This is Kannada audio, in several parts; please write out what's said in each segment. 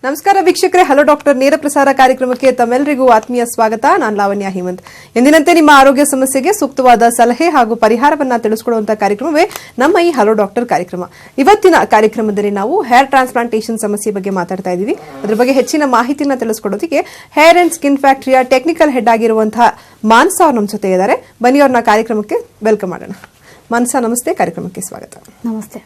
ನಮಸ್ಕಾರ ವೀಕ್ಷಕರೇ, ಹಲೋ ಡಾಕ್ಟರ್ ನೇರ ಪ್ರಸಾರ ಕಾರ್ಯಕ್ರಮಕ್ಕೆ ತಮ್ಮೆಲ್ಲರಿಗೂ ಆತ್ಮೀಯ ಸ್ವಾಗತ. ನಾನು ಲಾವಣ್ಯ ಹೇಮಂತ್. ಎಂದಿನಂತೆ ನಿಮ್ಮ ಆರೋಗ್ಯ ಸಮಸ್ಯೆಗೆ ಸೂಕ್ತವಾದ ಸಲಹೆ ಹಾಗೂ ಪರಿಹಾರವನ್ನ ತಿಳಿಸಿಕೊಡುವಂತಹ ಕಾರ್ಯಕ್ರಮವೇ ನಮ್ಮ ಈ ಹಲೋ ಡಾಕ್ಟರ್ ಕಾರ್ಯಕ್ರಮ. ಇವತ್ತಿನ ಕಾರ್ಯಕ್ರಮದಲ್ಲಿ ನಾವು ಹೇರ್ ಟ್ರಾನ್ಸ್ಪ್ಲಾಂಟೇಷನ್ ಸಮಸ್ಯೆ ಬಗ್ಗೆ ಮಾತಾಡ್ತಾ ಇದ್ದೀವಿ. ಅದರ ಬಗ್ಗೆ ಹೆಚ್ಚಿನ ಮಾಹಿತಿನ ತಿಳಿಸ್ಕೊಡೋದಕ್ಕೆ ಹೇರ್ ಅಂಡ್ ಸ್ಕಿನ್ ಫ್ಯಾಕ್ಟರಿಯ ಟೆಕ್ನಿಕಲ್ ಹೆಡ್ ಆಗಿರುವಂತಹ ಮಾನಸ ಅವರು ನಮ್ಮ ಜೊತೆ ಇದ್ದಾರೆ. ಬನ್ನಿ ಅವ್ರನ್ನ ಕಾರ್ಯಕ್ರಮಕ್ಕೆ ವೆಲ್ಕಮ್ ಮಾಡೋಣ. ಮಾನಸ, ನಮಸ್ತೆ, ಕಾರ್ಯಕ್ರಮಕ್ಕೆ ಸ್ವಾಗತ. ನಮಸ್ತೆ.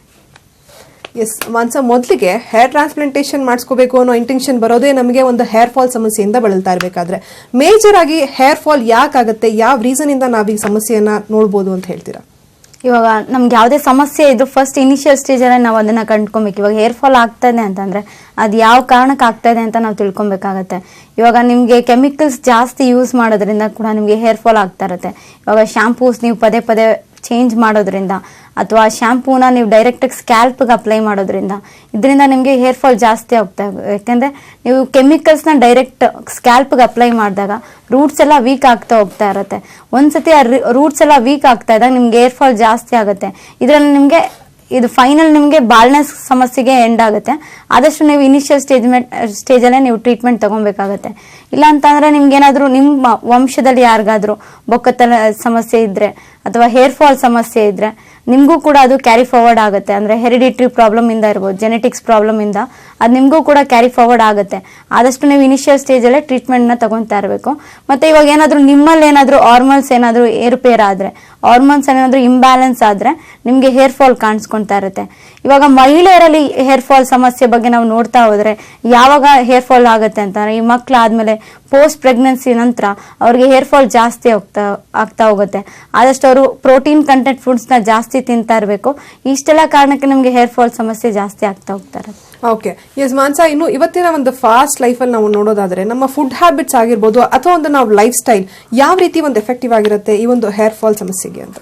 ಎಸ್ ಮಾನಸ, ಮೊದಲಿಗೆ ಹೇರ್ ಟ್ರಾನ್ಸ್ಪ್ಲಾಂಟೇಷನ್ ಮಾಡಿಸ್ಕೋಬೇಕು ಅನ್ನೋ ಇಂಟೆನ್ಷನ್ ಬರೋದೇ ನಮಗೆ ಒಂದು ಹೇರ್ ಫಾಲ್ ಸಮಸ್ಯೆಯಿಂದ ಬಳಲ್ತಾ ಇರಬೇಕಾದ್ರೆ. ಮೇಜರ್ ಆಗಿ ಹೇರ್ ಫಾಲ್ ಯಾಕಾಗುತ್ತೆ, ಯಾವ ರೀಸನ್ ಇಂದ ನಾವು ಈ ಸಮಸ್ಯೆಯನ್ನ ನೋಡ್ಬೋದು ಅಂತ ಹೇಳ್ತೀರಾ? ಇವಾಗ ನಮ್ಗೆ ಯಾವುದೇ ಸಮಸ್ಯೆ ಇದ್ರು ಫಸ್ಟ್ ಇನಿಷಿಯಲ್ ಸ್ಟೇಜ್ ಅಲ್ಲಿ ನಾವು ಅದನ್ನ ಕಂಡ್ಕೊಬೇಕು. ಇವಾಗ ಹೇರ್ ಫಾಲ್ ಆಗ್ತಾ ಇದೆ ಅಂತಂದ್ರೆ ಅದು ಯಾವ ಕಾರಣಕ್ಕೆ ಆಗ್ತಾ ಇದೆ ಅಂತ ನಾವು ತಿಳ್ಕೊಬೇಕಾಗತ್ತೆ. ಇವಾಗ ನಿಮ್ಗೆ ಕೆಮಿಕಲ್ಸ್ ಜಾಸ್ತಿ ಯೂಸ್ ಮಾಡೋದ್ರಿಂದ ಕೂಡ ನಿಮ್ಗೆ ಹೇರ್ ಫಾಲ್ ಆಗ್ತಾ ಇರುತ್ತೆ. ಇವಾಗ ಶಾಂಪೂಸ್ ನೀವು ಪದೇ ಪದೇ ಚೇಂಜ್ ಮಾಡೋದ್ರಿಂದ ಅಥವಾ ಶಾಂಪೂನ ನೀವು ಡೈರೆಕ್ಟಾಗಿ ಸ್ಕ್ಯಾಲ್ಪ್ಗೆ ಅಪ್ಲೈ ಮಾಡೋದ್ರಿಂದ ಇದರಿಂದ ನಿಮಗೆ ಹೇರ್ ಫಾಲ್ ಜಾಸ್ತಿ ಆಗ್ತಾ ಇದೆ. ಯಾಕೆಂದರೆ ನೀವು ಕೆಮಿಕಲ್ಸ್ನ ಡೈರೆಕ್ಟ್ ಸ್ಕ್ಯಾಲ್ಪ್ಗೆ ಅಪ್ಲೈ ಮಾಡಿದಾಗ ರೂಟ್ಸ್ ಎಲ್ಲ ವೀಕ್ ಆಗ್ತಾ ಹೋಗ್ತಾ ಇರುತ್ತೆ. ಒಂದ್ಸತಿ ಆ ರೂಟ್ಸ್ ಎಲ್ಲ ವೀಕ್ ಆಗ್ತಾ ಇದ್ದಾಗ ನಿಮ್ಗೆ ಹೇರ್ ಫಾಲ್ ಜಾಸ್ತಿ ಆಗುತ್ತೆ. ಇದರಲ್ಲಿ ನಿಮಗೆ ಇದು ಫೈನಲ್ ನಿಮಗೆ ಬಾಲ್ನೆಸ್ ಸಮಸ್ಯೆಗೆ ಎಂಡ್ ಆಗುತ್ತೆ. ಆದಷ್ಟು ನೀವು ಇನಿಷಿಯಲ್ ಸ್ಟೇಜಲ್ಲೇ ನೀವು ಟ್ರೀಟ್ಮೆಂಟ್ ತಗೊಬೇಕಾಗತ್ತೆ. ಇಲ್ಲ ಅಂತಂದ್ರೆ ನಿಮ್ಗೆ ಏನಾದರೂ ನಿಮ್ಮ ವಂಶದಲ್ಲಿ ಯಾರಿಗಾದ್ರೂ ಬೊಕ್ಕತನ ಸಮಸ್ಯೆ ಇದ್ರೆ ಅಥವಾ ಹೇರ್ ಫಾಲ್ ಸಮಸ್ಯೆ ಇದ್ರೆ ನಿಮಗೂ ಕೂಡ ಅದು ಕ್ಯಾರಿ ಫಾರ್ವರ್ಡ್ ಆಗುತ್ತೆ. ಅಂದ್ರೆ ಹೆರಿಡಿಟ್ರಿ ಪ್ರಾಬ್ಲಮ್ ಇಂದ ಇರ್ಬೋದು, ಜೆನೆಟಿಕ್ಸ್ ಪ್ರಾಬ್ಲಮ್ ಇಂದ ಅದು ನಿಮಗೂ ಕೂಡ ಕ್ಯಾರಿ ಫಾರ್ವರ್ಡ್ ಆಗುತ್ತೆ. ಆದಷ್ಟು ನೀವು ಇನಿಷಿಯಲ್ ಸ್ಟೇಜಲ್ಲೇ ಟ್ರೀಟ್ಮೆಂಟ್ನ ತಗೊತಾ ಇರಬೇಕು. ಮತ್ತೆ ಇವಾಗ ಏನಾದರೂ ನಿಮ್ಮಲ್ಲಿ ಏನಾದರೂ ಹಾರ್ಮೋನ್ಸ್ ಏನಾದರೂ ಏರುಪೇರು ಆದರೆ, ಹಾರ್ಮೋನ್ಸ್ ಏನಾದರೂ ಇಂಬ್ಯಾಲೆನ್ಸ್ ಆದರೆ ನಿಮಗೆ ಹೇರ್ ಫಾಲ್ ಕಾಣಿಸ್ಕೊಳ್ತಾ ಇರುತ್ತೆ. ಇವಾಗ ಮಹಿಳೆಯರಲ್ಲಿ ಹೇರ್ ಫಾಲ್ ಸಮಸ್ಯೆ ಬಗ್ಗೆ ನಾವು ನೋಡ್ತಾ ಹೋದ್ರೆ ಯಾವಾಗ ಹೇರ್ ಫಾಲ್ ಆಗುತ್ತೆ ಅಂತಂದ್ರೆ ಈ ಮಕ್ಕಳಾದ್ಮೇಲೆ ಪೋಸ್ಟ್ ಪ್ರೆಗ್ನೆನ್ಸಿ ನಂತರ ಅವ್ರಿಗೆ ಹೇರ್ ಫಾಲ್ ಜಾಸ್ತಿ ಆಗ್ತಾ ಹೋಗುತ್ತೆ. ಆದಷ್ಟು ಅವರು ಪ್ರೋಟೀನ್ ಕಂಟೆಂಟ್ ಫುಡ್ಸ್ನ ಜಾಸ್ತಿ ತಿಂತಾ ಇರಬೇಕು. ಇಷ್ಟೆಲ್ಲ ಕಾರಣಕ್ಕೆ ನಮಗೆ ಹೇರ್ ಫಾಲ್ ಸಮಸ್ಯೆ ಜಾಸ್ತಿ ಆಗ್ತಾ ಹೋಗ್ತಾರೆ. ಓಕೆ, ಎಸ್ ಮಾನಸ, ಇನ್ನು ಇವತ್ತಿನ ಒಂದು ಫಾಸ್ಟ್ ಲೈಫಲ್ಲಿ ನಾವು ನೋಡೋದಾದ್ರೆ ನಮ್ಮ ಫುಡ್ ಹ್ಯಾಬಿಟ್ಸ್ ಆಗಿರ್ಬೋದು ಅಥವಾ ಒಂದು ನಾವು ಲೈಫ್ ಸ್ಟೈಲ್ ಯಾವ ರೀತಿ ಒಂದು ಎಫೆಕ್ಟಿವ್ ಆಗಿರುತ್ತೆ ಈ ಒಂದು ಹೇರ್ ಫಾಲ್ ಸಮಸ್ಯೆಗೆ ಅಂತ?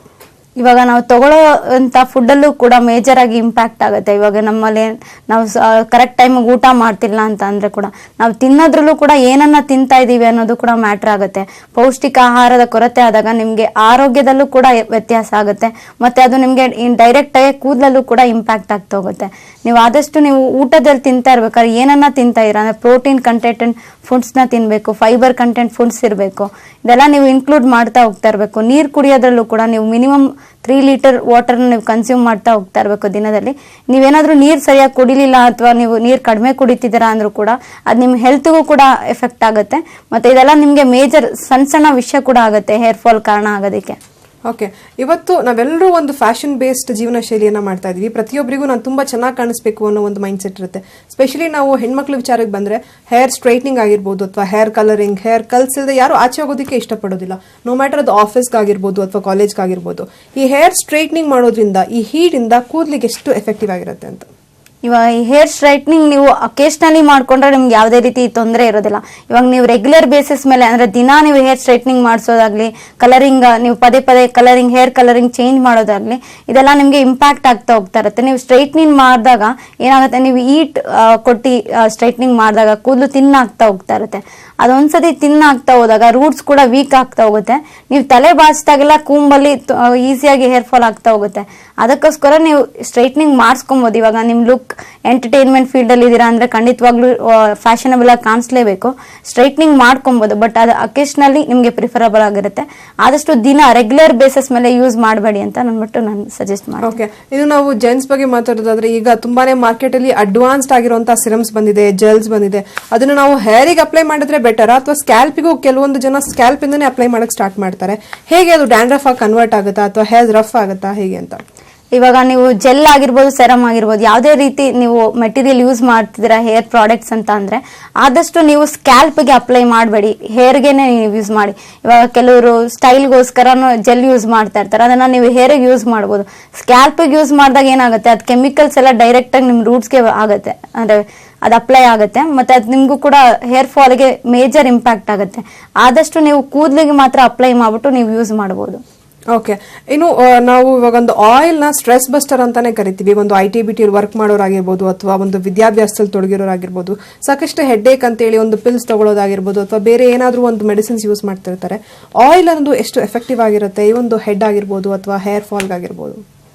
ಇವಾಗ ನಾವು ತಗೊಳ್ಳೋ ಅಂತ ಫುಡ್ಡಲ್ಲೂ ಕೂಡ ಮೇಜರ್ ಆಗಿ ಇಂಪ್ಯಾಕ್ಟ್ ಆಗುತ್ತೆ. ಇವಾಗ ನಮ್ಮಲ್ಲಿ ನಾವು ಕರೆಕ್ಟ್ ಟೈಮಿಗೆ ಊಟ ಮಾಡ್ತಿಲ್ಲ ಅಂತ ಅಂದ್ರೆ ಕೂಡ ನಾವು ತಿನ್ನೋದ್ರಲ್ಲೂ ಕೂಡ ಏನನ್ನ ತಿಂತಾ ಇದೀವಿ ಅನ್ನೋದು ಕೂಡ ಮ್ಯಾಟರ್ ಆಗುತ್ತೆ. ಪೌಷ್ಟಿಕ ಆಹಾರದ ಕೊರತೆ ಆದಾಗ ನಿಮ್ಗೆ ಆರೋಗ್ಯದಲ್ಲೂ ಕೂಡ ವ್ಯತ್ಯಾಸ ಆಗುತ್ತೆ. ಮತ್ತೆ ಅದು ನಿಮ್ಗೆ ಡೈರೆಕ್ಟ್ ಆಗಿ ಕೂದಲಲ್ಲೂ ಕೂಡ ಇಂಪ್ಯಾಕ್ಟ್ ಆಗ್ತಾ ಹೋಗುತ್ತೆ. ನೀವು ಆದಷ್ಟು ನೀವು ಊಟದಲ್ಲಿ ತಿಂತಾ ಇರ್ಬೇಕಾದ್ರೆ ಏನನ್ನ ತಿಂತಾ ಇರ ಅಂದ್ರೆ ಪ್ರೋಟೀನ್ ಕಂಟೆಂಟ್ ಫುಡ್ಸ್ನ ತಿನ್ಬೇಕು, ಫೈಬರ್ ಕಂಟೆಂಟ್ ಫುಡ್ಸ್ ಇರಬೇಕು. ಇದೆಲ್ಲ ನೀವು ಇನ್ಕ್ಲೂಡ್ ಮಾಡ್ತಾ ಹೋಗ್ತಾ ಇರಬೇಕು. ನೀರು ಕುಡಿಯೋದ್ರಲ್ಲೂ ಕೂಡ ನೀವು ಮಿನಿಮಮ್ 3 ಲೀಟರ್ ವಾಟರ್ನ ನೀವು ಕನ್ಸ್ಯೂಮ್ ಮಾಡ್ತಾ ಹೋಗ್ತಾ ಇರಬೇಕು ದಿನದಲ್ಲಿ. ನೀವೇನಾದ್ರೂ ನೀರು ಸರಿಯಾಗಿ ಕುಡಿಲಿಲ್ಲ ಅಥವಾ ನೀವು ನೀರು ಕಡಿಮೆ ಕುಡಿತಿದ್ದೀರಾ ಅಂದ್ರೂ ಕೂಡ ಅದು ನಿಮ್ಮ ಹೆಲ್ತ್ಗೂ ಕೂಡ ಎಫೆಕ್ಟ್ ಆಗುತ್ತೆ. ಮತ್ತೆ ಇದೆಲ್ಲ ನಿಮಗೆ ಮೇಜರ್ ಸಣ್ಣ ಸಣ್ಣ ವಿಷಯ ಕೂಡ ಆಗುತ್ತೆ ಹೇರ್ ಫಾಲ್ ಕಾರಣ ಆಗೋದಕ್ಕೆ. ಓಕೆ, ಇವತ್ತು ನಾವೆಲ್ಲರೂ ಒಂದು ಫ್ಯಾಷನ್ ಬೇಸ್ಡ್ ಜೀವನ ಶೈಲಿಯನ್ನ ಮಾಡ್ತಾ ಇದೀವಿ. ಪ್ರತಿಯೊಬ್ಬರಿಗೂ ನಾನು ತುಂಬಾ ಚೆನ್ನಾಗಿ ಕಾಣಿಸ್ಬೇಕು ಅನ್ನೋ ಒಂದು ಮೈಂಡ್ ಸೆಟ್ ಇರುತ್ತೆ. ಸ್ಪೆಷಲಿ ನಾವು ಹೆಣ್ಮಕ್ಳ ವಿಚಾರಕ್ಕೆ ಬಂದ್ರೆ ಹೇರ್ ಸ್ಟ್ರೈಟ್ನಿಂಗ್ ಆಗಿರ್ಬೋದು ಅಥವಾ ಹೇರ್ ಕಲರಿಂಗ್, ಹೇರ್ ಕಲ್ಸ್ ಇಲ್ಲದೆ ಯಾರು ಆಚೆ ಹೋಗೋದಕ್ಕೆ ಇಷ್ಟಪಡೋದಿಲ್ಲ. ನೋ ಮ್ಯಾಟರ್ ಅದು ಆಫೀಸ್ಗೆ ಆಗಿರ್ಬೋದು ಅಥವಾ ಕಾಲೇಜ್ಗೆ ಆಗಿರ್ಬೋದು. ಈ ಹೇರ್ ಸ್ಟ್ರೈಟ್ನಿಂಗ್ ಮಾಡೋದ್ರಿಂದ ಈ ಹೀಟ್ ಇಂದ ಕೂದಲಿಗೆ ಎಷ್ಟು ಎಫೆಕ್ಟಿವ್ ಆಗಿರುತ್ತೆ ಅಂತ? ಇವಾಗ ಈ ಹೇರ್ ಸ್ಟ್ರೈಟ್ನಿಂಗ್ ನೀವು ಅಕೇಶನಲಿ ಮಾಡ್ಕೊಂಡ್ರೆ ನಿಮ್ಗೆ ಯಾವುದೇ ರೀತಿ ತೊಂದರೆ ಇರೋದಿಲ್ಲ. ಇವಾಗ ನೀವು ರೆಗ್ಯುಲರ್ ಬೇಸಿಸ್ ಮೇಲೆ ಅಂದ್ರೆ ದಿನ ನೀವು ಹೇರ್ ಸ್ಟ್ರೈಟ್ನಿಂಗ್ ಮಾಡಿಸೋದಾಗ್ಲಿ, ಕಲರಿಂಗ್ ನೀವು ಪದೇ ಪದೇ ಕಲರಿಂಗ್ ಹೇರ್ ಕಲರಿಂಗ್ ಚೇಂಜ್ ಮಾಡೋದಾಗ್ಲಿ, ಇದೆಲ್ಲ ನಿಮ್ಗೆ ಇಂಪ್ಯಾಕ್ಟ್ ಆಗ್ತಾ ಹೋಗ್ತಾ ಇರುತ್ತೆ. ನೀವು ಸ್ಟ್ರೈಟ್ನಿಂಗ್ ಮಾಡಿದಾಗ ಏನಾಗುತ್ತೆ, ನೀವು ಈಟ್ ಕೊಟ್ಟು ಸ್ಟ್ರೈಟ್ನಿಂಗ್ ಮಾಡಿದಾಗ ಕೂದಲು ತಿನ್ನಾಗ್ತಾ ಹೋಗ್ತಾ ಇರುತ್ತೆ. ಅದೊಂದ್ಸತಿ ತಿನ್ನಾಗ್ತಾ ಹೋದಾಗ ರೂಟ್ಸ್ ಕೂಡ ವೀಕ್ ಆಗ್ತಾ ಹೋಗುತ್ತೆ. ನೀವು ತಲೆ ಬಾಚಿದಾಗೆಲ್ಲ ಕೂಂಬಲ್ಲಿ ಈಸಿಯಾಗಿ ಹೇರ್ ಫಾಲ್ ಆಗ್ತಾ ಹೋಗುತ್ತೆ. ಅದಕ್ಕೋಸ್ಕರ ನೀವು ಸ್ಟ್ರೈಟ್ನಿಂಗ್ ಮಾಡಿಸ್ಕೊಬೋದು. ಇವಾಗ ನಿಮ್ ಲುಕ್ ಎಂಟರ್ಟೈನ್ಮೆಂಟ್ ಫೀಲ್ಡ್ ಅಲ್ಲಿ ಇದೀರಾ ಅಂದ್ರೆ ಖಂಡಿತವಾಗ್ಲೂ ಫ್ಯಾಷನಬಲ್ ಆಗಿ ಕಾಣಿಸ್ಲೇಬೇಕು. ಸ್ಟ್ರೈಟ್ನಿಂಗ್ ಮಾಡ್ಕೊಬೋದು, ಬಟ್ ಅದು ಅಕೇಶನಲಿ ನಿಮ್ಗೆ ಪ್ರಿಫರಬಲ್ ಆಗಿರುತ್ತೆ. ಆದಷ್ಟು ದಿನ ರೆಗ್ಯುಲರ್ ಬೇಸಿಸ್ ಮೇಲೆ ಯೂಸ್ ಮಾಡಬೇಡಿ ಅಂತ ಅಂದ್ಬಿಟ್ಟು ನಾನು ಸಜೆಸ್ಟ್ ಮಾಡ್ತೀನಿ. ಓಕೆ, ಇನ್ನು ನಾವು ಜೆಂಟ್ಸ್ ಬಗ್ಗೆ ಮಾತಾಡೋದಾದ್ರೆ ಈಗ ತುಂಬಾನೇ ಮಾರ್ಕೆಟ್ ಅಲ್ಲಿ ಅಡ್ವಾನ್ಸ್ಡ್ ಆಗಿರುವಂತಹ ಸಿರಮ್ಸ್ ಬಂದಿದೆ, ಜೆಲ್ಸ್ ಬಂದಿದೆ. ಅದನ್ನು ನಾವು ಹೇರಿಗೆ ಅಪ್ಲೈ ಮಾಡಿದ್ರೆ ಬೆಟರ್ ಅಥವಾ ಸ್ಕ್ಯಾಲ್ಪಿಗೂ ಕೆಲವೊಂದು ಜನ ಸ್ಕ್ಯಾಲ್ಪ್ ಇಂದನೇ ಅಪ್ಲೈ ಮಾಡಕ್ ಸ್ಟಾರ್ಟ್ ಮಾಡ್ತಾರೆ. ಹೇಗೆ ಅದು ಡ್ಯಾಂಡ್ರಫ್ ಆಗಿ ಕನ್ವರ್ಟ್ ಆಗುತ್ತಾ ಅಥವಾ ಹೇರ್ ರಫ್ ಆಗುತ್ತಾ ಹೇಗೆ ಅಂತ? ಇವಾಗ ನೀವು ಜೆಲ್ ಆಗಿರ್ಬೋದು, ಸೆರಮ್ ಆಗಿರ್ಬೋದು, ಯಾವುದೇ ರೀತಿ ನೀವು ಮೆಟೀರಿಯಲ್ ಯೂಸ್ ಮಾಡ್ತಿದ್ದೀರಾ ಹೇರ್ ಪ್ರಾಡಕ್ಟ್ಸ್ ಅಂತ ಅಂದ್ರೆ ಆದಷ್ಟು ನೀವು ಸ್ಕ್ಯಾಲ್ಪ್ಗೆ ಅಪ್ಲೈ ಮಾಡಬೇಡಿ, ಹೇರ್ಗೆನೆ ನೀವು ಯೂಸ್ ಮಾಡಿ. ಇವಾಗ ಕೆಲವರು ಸ್ಟೈಲ್ಗೋಸ್ಕರನು ಜೆಲ್ ಯೂಸ್ ಮಾಡ್ತಾ ಇರ್ತಾರೆ, ಅದನ್ನ ನೀವು ಹೇರಿಗೆ ಯೂಸ್ ಮಾಡ್ಬೋದು. ಸ್ಕ್ಯಾಲ್ಪ್ಗೆ ಯೂಸ್ ಮಾಡಿದಾಗ ಏನಾಗುತ್ತೆ, ಅದು ಕೆಮಿಕಲ್ಸ್ ಎಲ್ಲ ಡೈರೆಕ್ಟ್ ಆಗಿ ನಿಮ್ ರೂಟ್ಸ್ಗೆ ಆಗುತ್ತೆ, ಅಂದ್ರೆ ಅದು ಅಪ್ಲೈ ಆಗುತ್ತೆ. ಮತ್ತೆ ಅದು ನಿಮ್ಗೂ ಕೂಡ ಹೇರ್ ಫಾಲ್ಗೆ ಮೇಜರ್ ಇಂಪ್ಯಾಕ್ಟ್ ಆಗುತ್ತೆ. ಆದಷ್ಟು ನೀವು ಕೂದಲಿಗೆ ಮಾತ್ರ ಅಪ್ಲೈ ಮಾಡ್ಬಿಟ್ಟು ನೀವು ಯೂಸ್ ಮಾಡಬಹುದು. ಓಕೆ, ಇನ್ನು ನಾವು ಇವಾಗ ಒಂದು ಆಯಿಲ್ ನ ಸ್ಟ್ರೆಸ್ ಬಸ್ಟರ್ ಅಂತಾನೆ ಕರಿತೀವಿ. ಒಂದು ITBT ವರ್ಕ್ ಮಾಡೋರಾಗಿರ್ಬೋದು ಅಥವಾ ಒಂದು ವಿದ್ಯಾಭ್ಯಾಸದಲ್ಲಿ ತೊಡಗಿರೋರಾಗಿರ್ಬೋದು, ಸಾಕಷ್ಟು ಹೆಡ್ಡೇಕ್ ಅಂತೇಳಿ ಒಂದು ಪಿಲ್ಸ್ ತಗೊಳ್ಳೋದಾಗಿರ್ಬೋದು ಅಥವಾ ಬೇರೆ ಏನಾದರೂ ಒಂದು ಮೆಡಿಸಿನ್ಸ್ ಯೂಸ್ ಮಾಡ್ತಿರ್ತಾರೆ. ಆಯಿಲ್ ಅನ್ನೋದು ಎಷ್ಟು ಎಫೆಕ್ಟಿವ್ ಆಗಿರುತ್ತೆ ಈ ಒಂದು ಹೆಡ್ ಆಗಿರ್ಬೋದು ಅಥವಾ ಹೇರ್ ಫಾಲ್ ಆಗಿರ್ಬೋದು?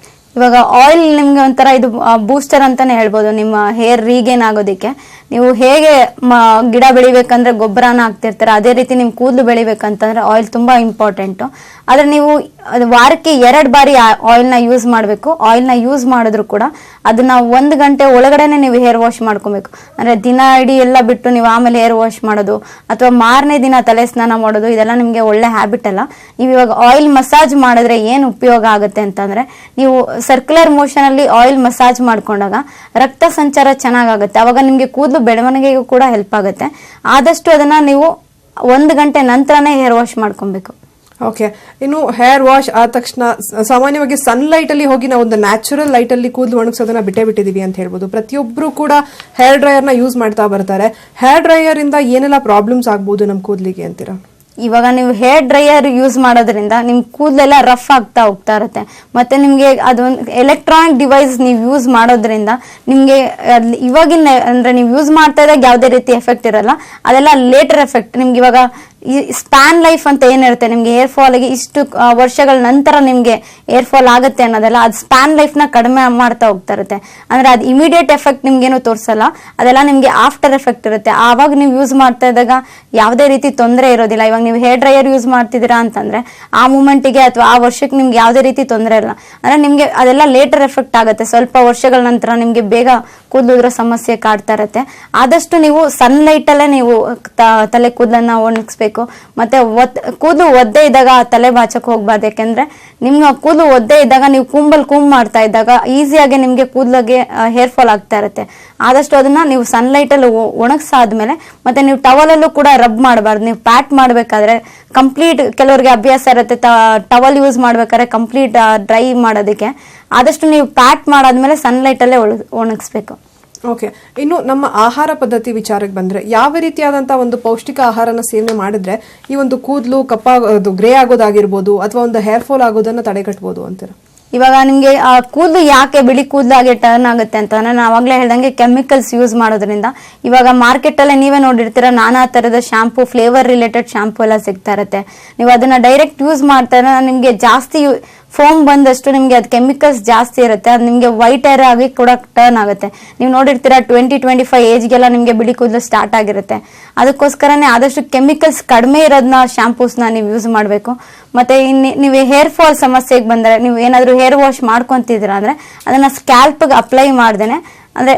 ಇವಾಗ ಆಯಿಲ್ ನಿಮ್ಗೆ ಒಂಥರ ಇದು ಬೂಸ್ಟರ್ ಅಂತಾನೆ ಹೇಳ್ಬೋದು ನಿಮ್ಮ ಹೇರ್ ರೀಗೇನ್ ಆಗೋದಕ್ಕೆ. ನೀವು ಹೇಗೆ ಗಿಡ ಬೆಳಿಬೇಕಂದ್ರೆ ಗೊಬ್ಬರನ ಹಾಕ್ತಿರ್ತೀರ, ಅದೇ ರೀತಿ ನಿಮ್ ಕೂದಲು ಬೆಳಿಬೇಕಂತಂದ್ರೆ ಆಯಿಲ್ ತುಂಬಾ ಇಂಪಾರ್ಟೆಂಟು. ಆದ್ರೆ ನೀವು ವಾರಕ್ಕೆ 2 ಬಾರಿ ಆಯಿಲ್ನ ಯೂಸ್ ಮಾಡಬೇಕು. ಆಯಿಲ್ನ ಯೂಸ್ ಮಾಡಿದ್ರು ಕೂಡ ಅದನ್ನ 1 ಗಂಟೆ ಒಳಗಡೆನೆ ನೀವು ಹೇರ್ ವಾಶ್ ಮಾಡ್ಕೊಬೇಕು. ಅಂದ್ರೆ ದಿನ ಇಡೀ ಎಲ್ಲ ಬಿಟ್ಟು ನೀವು ಆಮೇಲೆ ಹೇರ್ ವಾಶ್ ಮಾಡೋದು ಅಥವಾ ಮಾರನೇ ದಿನ ತಲೆ ಸ್ನಾನ ಮಾಡೋದು ಇದೆಲ್ಲ ನಿಮ್ಗೆ ಒಳ್ಳೆ ಹ್ಯಾಬಿಟ್ ಅಲ್ಲ. ನೀವು ಇವಾಗ ಆಯಿಲ್ ಮಸಾಜ್ ಮಾಡಿದ್ರೆ ಏನು ಉಪಯೋಗ ಆಗುತ್ತೆ ಅಂತಂದ್ರೆ, ನೀವು ಸರ್ಕ್ಯುಲರ್ ಮೋಷನ್ ಅಲ್ಲಿ ಆಯಿಲ್ ಮಸಾಜ್ ಮಾಡ್ಕೊಂಡಾಗ ರಕ್ತ ಸಂಚಾರ ಚೆನ್ನಾಗಾಗುತ್ತೆ. ಅವಾಗ ನಿಮ್ಗೆ ಕೂದಲು ಬೆಳವಣಿಗೆಗೂ ಕೂಡ ಹೆಲ್ಪ್ ಆಗುತ್ತೆ. ಆದಷ್ಟು ಅದನ್ನ ನೀವು 1 ಗಂಟೆ ನಂತರನೇ ಹೇರ್ ವಾಶ್ ಮಾಡ್ಕೊಬೇಕು. ಓಕೆ, ಇನ್ನು ಹೇರ್ ವಾಶ್ ಆದ ತಕ್ಷಣ ಸಾಮಾನ್ಯವಾಗಿ ಸನ್ಲೈಟ್ ಅಲ್ಲಿ ಹೋಗಿ ನಾವು ಒಂದು ನ್ಯಾಚುರಲ್ ಲೈಟ್ ಅಲ್ಲಿ ಕೂದಲು ಒಣಗಿಸೋದನ್ನ ಬಿಟ್ಟಿದೀವಿ ಅಂತ ಹೇಳ್ಬೋದು. ಪ್ರತಿಯೊಬ್ರು ಕೂಡ ಹೇರ್ ಡ್ರೈಯರ್ ನ ಯೂಸ್ ಮಾಡ್ತಾ ಬರ್ತಾರೆ. ಹೇರ್ ಡ್ರೈಯರ್ ಇಂದ ಏನೆಲ್ಲ ಪ್ರಾಬ್ಲಮ್ಸ್ ಆಗ್ಬೋದು ನಮ್ಮ ಕೂದಲಿಗೆ ಅಂತೀರಾ? ಇವಾಗ ನೀವು ಹೇರ್ ಡ್ರೈಯರ್ ಯೂಸ್ ಮಾಡೋದ್ರಿಂದ ನಿಮ್ ಕೂದಲೆಲ್ಲ ರಫ್ ಆಗ್ತಾ ಹೋಗ್ತಾ ಇರುತ್ತೆ. ಮತ್ತೆ ನಿಮ್ಗೆ ಅದೊಂದು ಎಲೆಕ್ಟ್ರಾನಿಕ್ ಡಿವೈಸ್ ನೀವು ಯೂಸ್ ಮಾಡೋದ್ರಿಂದ ನಿಮ್ಗೆ ಇವಾಗಿನ ಅಂದ್ರೆ ನೀವು ಯೂಸ್ ಮಾಡ್ತಾ ಇದ್ದಾಗ ಯಾವುದೇ ರೀತಿ ಎಫೆಕ್ಟ್ ಇರಲ್ಲ, ಅದೆಲ್ಲ ಲೇಟರ್ ಎಫೆಕ್ಟ್. ನಿಮ್ಗೆ ಇವಾಗ ಈ ಸ್ಪ್ಯಾನ್ ಲೈಫ್ ಅಂತ ಏನಿರುತ್ತೆ, ನಿಮ್ಗೆ ಹೇರ್ ಫಾಲ್ ಗೆ ಇಷ್ಟು ವರ್ಷಗಳ ನಂತರ ನಿಮ್ಗೆ ಹೇರ್ ಫಾಲ್ ಆಗುತ್ತೆ ಅನ್ನೋದೆಲ್ಲ ಅದು ಸ್ಪ್ಯಾನ್ ಲೈಫ್ ನ ಕಡಿಮೆ ಮಾಡ್ತಾ ಹೋಗ್ತಾ ಇರುತ್ತೆ. ಅಂದ್ರೆ ಅದು ಇಮಿಡಿಯೇಟ್ ಎಫೆಕ್ಟ್ ನಿಮ್ಗೇನು ತೋರಿಸಲ್ಲ, ಅದೆಲ್ಲ ನಿಮ್ಗೆ ಆಫ್ಟರ್ ಎಫೆಕ್ಟ್ ಇರುತ್ತೆ. ಆವಾಗ ನೀವು ಯೂಸ್ ಮಾಡ್ತಾ ಇದ್ದಾಗ ಯಾವುದೇ ರೀತಿ ತೊಂದರೆ ಇರೋದಿಲ್ಲ. ಇವಾಗ ನೀವು ಹೇರ್ ಡ್ರೈಯರ್ ಯೂಸ್ ಮಾಡ್ತಿದ್ದೀರಾ ಅಂತಂದ್ರೆ ಆ ಮೂಮೆಂಟಿಗೆ ಅಥವಾ ಆ ವರ್ಷಕ್ಕೆ ನಿಮ್ಗೆ ಯಾವುದೇ ರೀತಿ ತೊಂದರೆ ಇಲ್ಲ. ಅಂದ್ರೆ ನಿಮ್ಗೆ ಅದೆಲ್ಲ ಲೇಟರ್ ಎಫೆಕ್ಟ್ ಆಗುತ್ತೆ. ಸ್ವಲ್ಪ ವರ್ಷಗಳ ನಂತರ ನಿಮ್ಗೆ ಬೇಗ ಕೂದಲು ಸಮಸ್ಯೆ ಕಾಡ್ತಾ ಇರುತ್ತೆ. ಆದಷ್ಟು ನೀವು ಸನ್ಲೈಟ್ ಅಲ್ಲೇ ನೀವು ತಲೆ ಕೂದಲನ್ನ ಒಣಗಿಸ್ಬೇಕು. ಮತ್ತೆ ಕೂದಲು ಒದ್ದೆ ಇದ್ದಾಗ ತಲೆ ಬಾಚಕ್ ಹೋಗ್ಬಾರ್ದು. ಯಾಕೆಂದ್ರೆ ನಿಮ್ಮ ಕೂದಲು ಒದ್ದೆ ಇದ್ದಾಗ ನೀವು ಕೂಂಬ್ ಮಾಡ್ತಾ ಇದ್ದಾಗ ಈಸಿಯಾಗಿ ನಿಮ್ಗೆ ಕೂದಲಿಗೆ ಹೇರ್ ಫಾಲ್ ಆಗ್ತಾ ಇರುತ್ತೆ. ಆದಷ್ಟು ಅದನ್ನ ನೀವು ಸನ್ಲೈಟ್ ಅಲ್ಲಿ ಒಣಗಿಸಾದ್ಮೇಲೆ ಮತ್ತೆ ನೀವು ಟವಲ್ ಅಲ್ಲೂ ಕೂಡ ರಬ್ ಮಾಡಬಾರ್ದು. ನೀವು ಪ್ಯಾಟ್ ಮಾಡ್ಬೇಕಾದ್ರೆ ಕಂಪ್ಲೀಟ್, ಕೆಲವರಿಗೆ ಅಭ್ಯಾಸ ಇರುತ್ತೆ ಟವಲ್ ಯೂಸ್ ಮಾಡ್ಬೇಕಾದ್ರೆ ಕಂಪ್ಲೀಟ್ ಡ್ರೈ ಮಾಡೋದಕ್ಕೆ, ಆದಷ್ಟು ನೀವು ಪ್ಯಾಟ್ ಮಾಡಾದ್ಮೇಲೆ ಸನ್ಲೈಟ್ ಅಲ್ಲೇ ಒಣಗಿಸ್ಬೇಕು. ಓಕೆ, ಇನ್ನು ನಮ್ಮ ಆಹಾರ ಪದ್ಧತಿ ವಿಚಾರಕ್ಕೆ ಬಂದ್ರೆ ಯಾವ ರೀತಿಯಾದಂತಹ ಒಂದು ಪೌಷ್ಟಿಕ ಆಹಾರನ ಸೇವನೆ ಮಾಡಿದ್ರೆ ಈ ಒಂದು ಕೂದಲು ಗ್ರೇ ಆಗೋದಾಗಿರ್ಬೋದು ಅಥವಾ ಒಂದು ಹೇರ್ ಫಾಲ್ ಆಗೋದನ್ನ ತಡೆಗಟ್ಟಬಹುದು ಅಂತೀರಾ? ಇವಾಗ ನಿಮ್ಗೆ ಕೂದಲು ಯಾಕೆ ಬಿಳಿ ಕೂದಲಾಗೆ ಟರ್ನ್ ಆಗುತ್ತೆ ಅಂತಂದ್ರೆ, ನಾನು ಅವಾಗಲೇ ಹೇಳ್ದಂಗೆ ಕೆಮಿಕಲ್ಸ್ ಯೂಸ್ ಮಾಡೋದ್ರಿಂದ. ಇವಾಗ ಮಾರ್ಕೆಟ್ ಅಲ್ಲೇ ನೀವೇ ನೋಡಿರ್ತೀರ, ನಾನಾ ತರದ ಶಾಂಪೂ, ಫ್ಲೇವರ್ ರಿಲೇಟೆಡ್ ಶಾಂಪೂ ಎಲ್ಲ ಸಿಗ್ತಾ ಇರುತ್ತೆ. ನೀವು ಅದನ್ನ ಡೈರೆಕ್ಟ್ ಯೂಸ್ ಮಾಡ್ತಾರೆ ನಿಮ್ಗೆ ಜಾಸ್ತಿ ಫೋಮ್ ಬಂದಷ್ಟು ನಿಮ್ಗೆ ಅದು ಕೆಮಿಕಲ್ಸ್ ಜಾಸ್ತಿ ಇರುತ್ತೆ. ಅದು ನಿಮ್ಗೆ ವೈಟ್ ಹೇರ್ ಆಗಿ ಕೂಡ ಟರ್ನ್ ಆಗುತ್ತೆ. ನೀವು ನೋಡಿರ್ತೀರಾ 20-25 ಏಜ್ಗೆಲ್ಲ ನಿಮ್ಗೆ ಬಿಳಿ ಕೂದಲು ಸ್ಟಾರ್ಟ್ ಆಗಿರುತ್ತೆ. ಅದಕ್ಕೋಸ್ಕರನೇ ಆದಷ್ಟು ಕೆಮಿಕಲ್ಸ್ ಕಡಿಮೆ ಇರೋದನ್ನ ಶಾಂಪೂಸ್ನ ನೀವು ಯೂಸ್ ಮಾಡಬೇಕು. ಮತ್ತೆ ನೀವು ಹೇರ್ ಫಾಲ್ ಸಮಸ್ಯೆಗೆ ಬಂದರೆ ನೀವು ಏನಾದರೂ ಹೇರ್ ವಾಶ್ ಮಾಡ್ಕೊಂತಿದ್ದೀರಾ ಅಂದ್ರೆ ಅದನ್ನ ಸ್ಕ್ಯಾಲ್ಪ್ಗೆ ಅಪ್ಲೈ ಮಾಡ್ದೇನೆ, ಅಂದ್ರೆ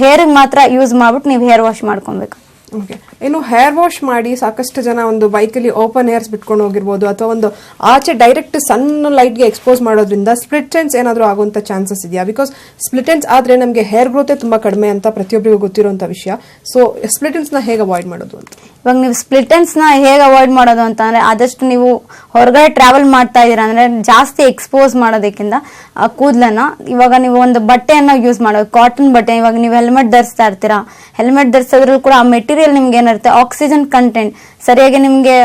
ಹೇರ್ಗೆ ಮಾತ್ರ ಯೂಸ್ ಮಾಡ್ಬಿಟ್ಟು ನೀವು ಹೇರ್ ವಾಶ್ ಮಾಡ್ಕೊಬೇಕು. ಓಕೆ, ಇನ್ನು ಹೇರ್ ವಾಶ್ ಮಾಡಿ ಸಾಕಷ್ಟು ಜನ ಒಂದು ಬೈಕಲ್ಲಿ ಓಪನ್ ಹೇರ್ಸ್ ಬಿಟ್ಕೊಂಡು ಹೋಗಿರ್ಬೋದು ಅಥವಾ ಒಂದು ಆಚೆ ಡೈರೆಕ್ಟ್ ಸಣ್ಣ ಲೈಟ್ಗೆ ಎಕ್ಸ್ಪೋಸ್ ಮಾಡೋದ್ರಿಂದ ಸ್ಪ್ಲಿಟ್ ಎಂಡ್ಸ್ ಏನಾದರೂ ಆಗುವಂಥ ಚಾನ್ಸಸ್ ಇದೆಯಾ? ಬಿಕಾಸ್ ಸ್ಪ್ಲಿಟ್ ಎಂಡ್ಸ್ ಆದರೆ ನಮಗೆ ಹೇರ್ ಗ್ರೋತೆ ತುಂಬ ಕಡಿಮೆ ಅಂತ ಪ್ರತಿಯೊಬ್ಬರಿಗೂ ಗೊತ್ತಿರುವಂಥ ವಿಷಯ. ಸೊ ಸ್ಪ್ಲಿಟ್ ಎಂಡ್ಸ್ನ ಹೇಗೆ ಅವಾಯ್ಡ್ ಮಾಡೋದು ಅಂತ? ಇವಾಗ ನೀವು ಸ್ಪ್ಲಿಟ್ ಎಂಡ್ಸ್ನ ಹೇಗೆ ಅವಾಯ್ಡ್ ಮಾಡೋದು ಅಂತ ಅಂದ್ರೆ, ಆದಷ್ಟು ನೀವು ಹೊರಗಡೆ ಟ್ರಾವೆಲ್ ಮಾಡ್ತಾ ಇದ್ದೀರಾ ಅಂದ್ರೆ ಜಾಸ್ತಿ ಎಕ್ಸ್ಪೋಸ್ ಮಾಡೋದಕ್ಕಿಂತ ಕೂದಲನ್ನ ಇವಾಗ ನೀವು ಒಂದು ಬಟ್ಟೆಯನ್ನ ಯೂಸ್ ಮಾಡೋದು, ಕಾಟನ್ ಬಟ್ಟೆ. ಇವಾಗ ನೀವು ಹೆಲ್ಮೆಟ್ ಧರಿಸ್ತಾ ಇರ್ತೀರಾ, ಹೆಲ್ಮೆಟ್ ಧರಿಸೋದ್ರೂ ಕೂಡ ಆ ಮೆಟೀರಿಯಲ್ ನಿಮ್ಗೆ ಏನಿರುತ್ತೆ ಆಕ್ಸಿಜನ್ ಕಂಟೆಂಟ್ ಸರಿಯಾಗಿ ನಿಮ್ಗೆ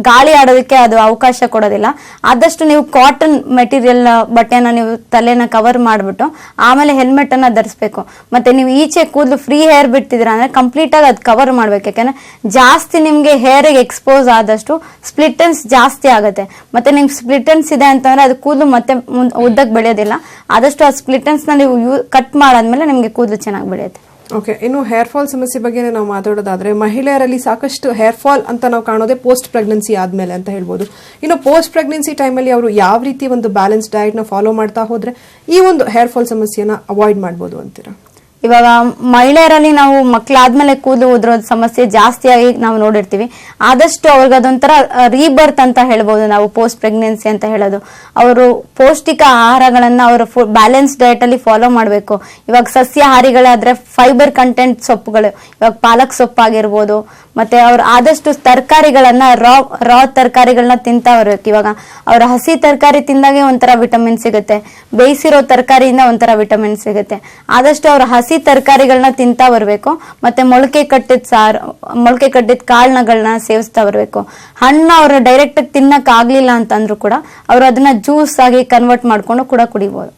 ಗಾಳಿ ಆಡೋದಕ್ಕೆ ಅದು ಅವಕಾಶ ಕೊಡೋದಿಲ್ಲ. ಆದಷ್ಟು ನೀವು ಕಾಟನ್ ಮೆಟೀರಿಯಲ್ ಬಟ್ಟೆನ ನೀವು ತಲೆನ ಕವರ್ ಮಾಡಿಬಿಟ್ಟು ಆಮೇಲೆ ಹೆಲ್ಮೆಟ್ ಅನ್ನ ಧರಿಸ್ಬೇಕು. ಮತ್ತೆ ನೀವು ಈಚೆ ಕೂದಲು ಫ್ರೀ ಹೇರ್ ಬಿಡ್ತಿದ್ದೀರಾ ಅಂದ್ರೆ ಕಂಪ್ಲೀಟ್ ಆಗಿ ಅದು ಕವರ್ ಮಾಡ್ಬೇಕು. ಯಾಕಂದ್ರೆ ಜಾಸ್ತಿ ನಿಮ್ಗೆ ಹೇರಿಗೆ ಎಕ್ಸ್ಪೋಸ್ ಆದಷ್ಟು ಸ್ಪ್ಲಿಟನ್ಸ್ ಜಾಸ್ತಿ ಆಗುತ್ತೆ. ಮತ್ತೆ ನಿಮ್ಗೆ ಸ್ಪ್ಲಿಟನ್ಸ್ ಇದೆ ಅಂತಂದ್ರೆ ಅದು ಕೂದಲು ಮತ್ತೆ ಉದ್ದಕ್ಕೆ ಬೆಳೆಯೋದಿಲ್ಲ. ಆದಷ್ಟು ಆ ಸ್ಪ್ಲಿಟನ್ಸ್ ನ ನೀವು ಕಟ್ ಮಾಡಾದ್ಮೇಲೆ ನಿಮ್ಗೆ ಕೂದಲು ಚೆನ್ನಾಗಿ ಬೆಳೆಯುತ್ತೆ. ಓಕೆ, ಇನ್ನು ಹೇರ್ ಫಾಲ್ ಸಮಸ್ಯೆ ಬಗ್ಗೆ ನಾವು ಮಾತಾಡೋದಾದ್ರೆ ಮಹಿಳೆಯರಲ್ಲಿ ಸಾಕಷ್ಟು ಹೇರ್ ಫಾಲ್ ಅಂತ ನಾವು ಕಾಣೋದೇ ಪೋಸ್ಟ್ ಪ್ರೆಗ್ನೆನ್ಸಿ ಆದ್ಮೇಲೆ ಅಂತ ಹೇಳ್ಬೋದು. ಇನ್ನು ಪೋಸ್ಟ್ ಪ್ರೆಗ್ನೆನ್ಸಿ ಟೈಮಲ್ಲಿ ಅವರು ಯಾವ ರೀತಿ ಒಂದು ಬ್ಯಾಲೆನ್ಸ್ ಡಯಟ್ ನ ಫಾಲೋ ಮಾಡ್ತಾ ಹೋದ್ರೆ ಈ ಒಂದು ಹೇರ್ ಫಾಲ್ ಸಮಸ್ಯೆನ ಅವಾಯ್ಡ್ ಮಾಡ್ಬೋದು ಅಂತೀರಾ? ಇವಾಗ ಮಹಿಳೆಯರಲ್ಲಿ ನಾವು ಮಕ್ಕಳಾದ್ಮೇಲೆ ಕೂದಲು ಉದುರೋದ್ ಸಮಸ್ಯೆ ಜಾಸ್ತಿಯಾಗಿ ನಾವು ನೋಡಿರ್ತೀವಿ. ಆದಷ್ಟು ಅವ್ರಿಗೆ ಅದೊಂಥರ ರೀಬರ್ತ್ ಅಂತ ಹೇಳ್ಬೋದು ನಾವು, ಪೋಸ್ಟ್ ಪ್ರೆಗ್ನೆನ್ಸಿ ಅಂತ ಹೇಳೋದು. ಅವರು ಪೌಷ್ಟಿಕ ಆಹಾರಗಳನ್ನ ಅವರು ಬ್ಯಾಲೆನ್ಸ್ ಡಯಟ್ ಅಲ್ಲಿ ಫಾಲೋ ಮಾಡಬೇಕು. ಇವಾಗ ಸಸ್ಯಾಹಾರಿಗಳಾದ್ರೆ ಫೈಬರ್ ಕಂಟೆಂಟ್ ಸೊಪ್ಪುಗಳು, ಇವಾಗ ಪಾಲಕ್ ಸೊಪ್ಪು ಆಗಿರ್ಬೋದು, ಮತ್ತೆ ಅವ್ರು ಆದಷ್ಟು ತರಕಾರಿಗಳನ್ನ ರಾ ತರಕಾರಿಗಳನ್ನ ತಿಂತಾ ಬರ್ಬೇಕು. ಇವಾಗ ಅವ್ರ ಹಸಿ ತರಕಾರಿ ತಿಂದಾಗೆ ಒಂಥರ ವಿಟಮಿನ್ ಸಿಗುತ್ತೆ, ಬೇಯಿಸಿರೋ ತರಕಾರಿಯಿಂದ ಒಂಥರ ವಿಟಮಿನ್ ಸಿಗುತ್ತೆ. ಆದಷ್ಟು ಅವ್ರ ಹಸಿ ತರಕಾರಿಗಳನ್ನ ತಿಂತಾ ಬರ್ಬೇಕು. ಮತ್ತೆ ಮೊಳಕೆ ಕಟ್ಟಿದ ಕಾಳುಗಳನ್ನ ಸೇವಿಸ್ತಾ ಬರ್ಬೇಕು. ಹಣ್ಣು ಅವ್ರು ಡೈರೆಕ್ಟ್ ತಿನ್ನಕ್ ಆಗ್ಲಿಲ್ಲ ಅಂತಂದ್ರು ಕೂಡ ಅವ್ರು ಅದನ್ನ ಜ್ಯೂಸ್ ಆಗಿ ಕನ್ವರ್ಟ್ ಮಾಡ್ಕೊಂಡು ಕೂಡ ಕುಡಿಬಹುದು.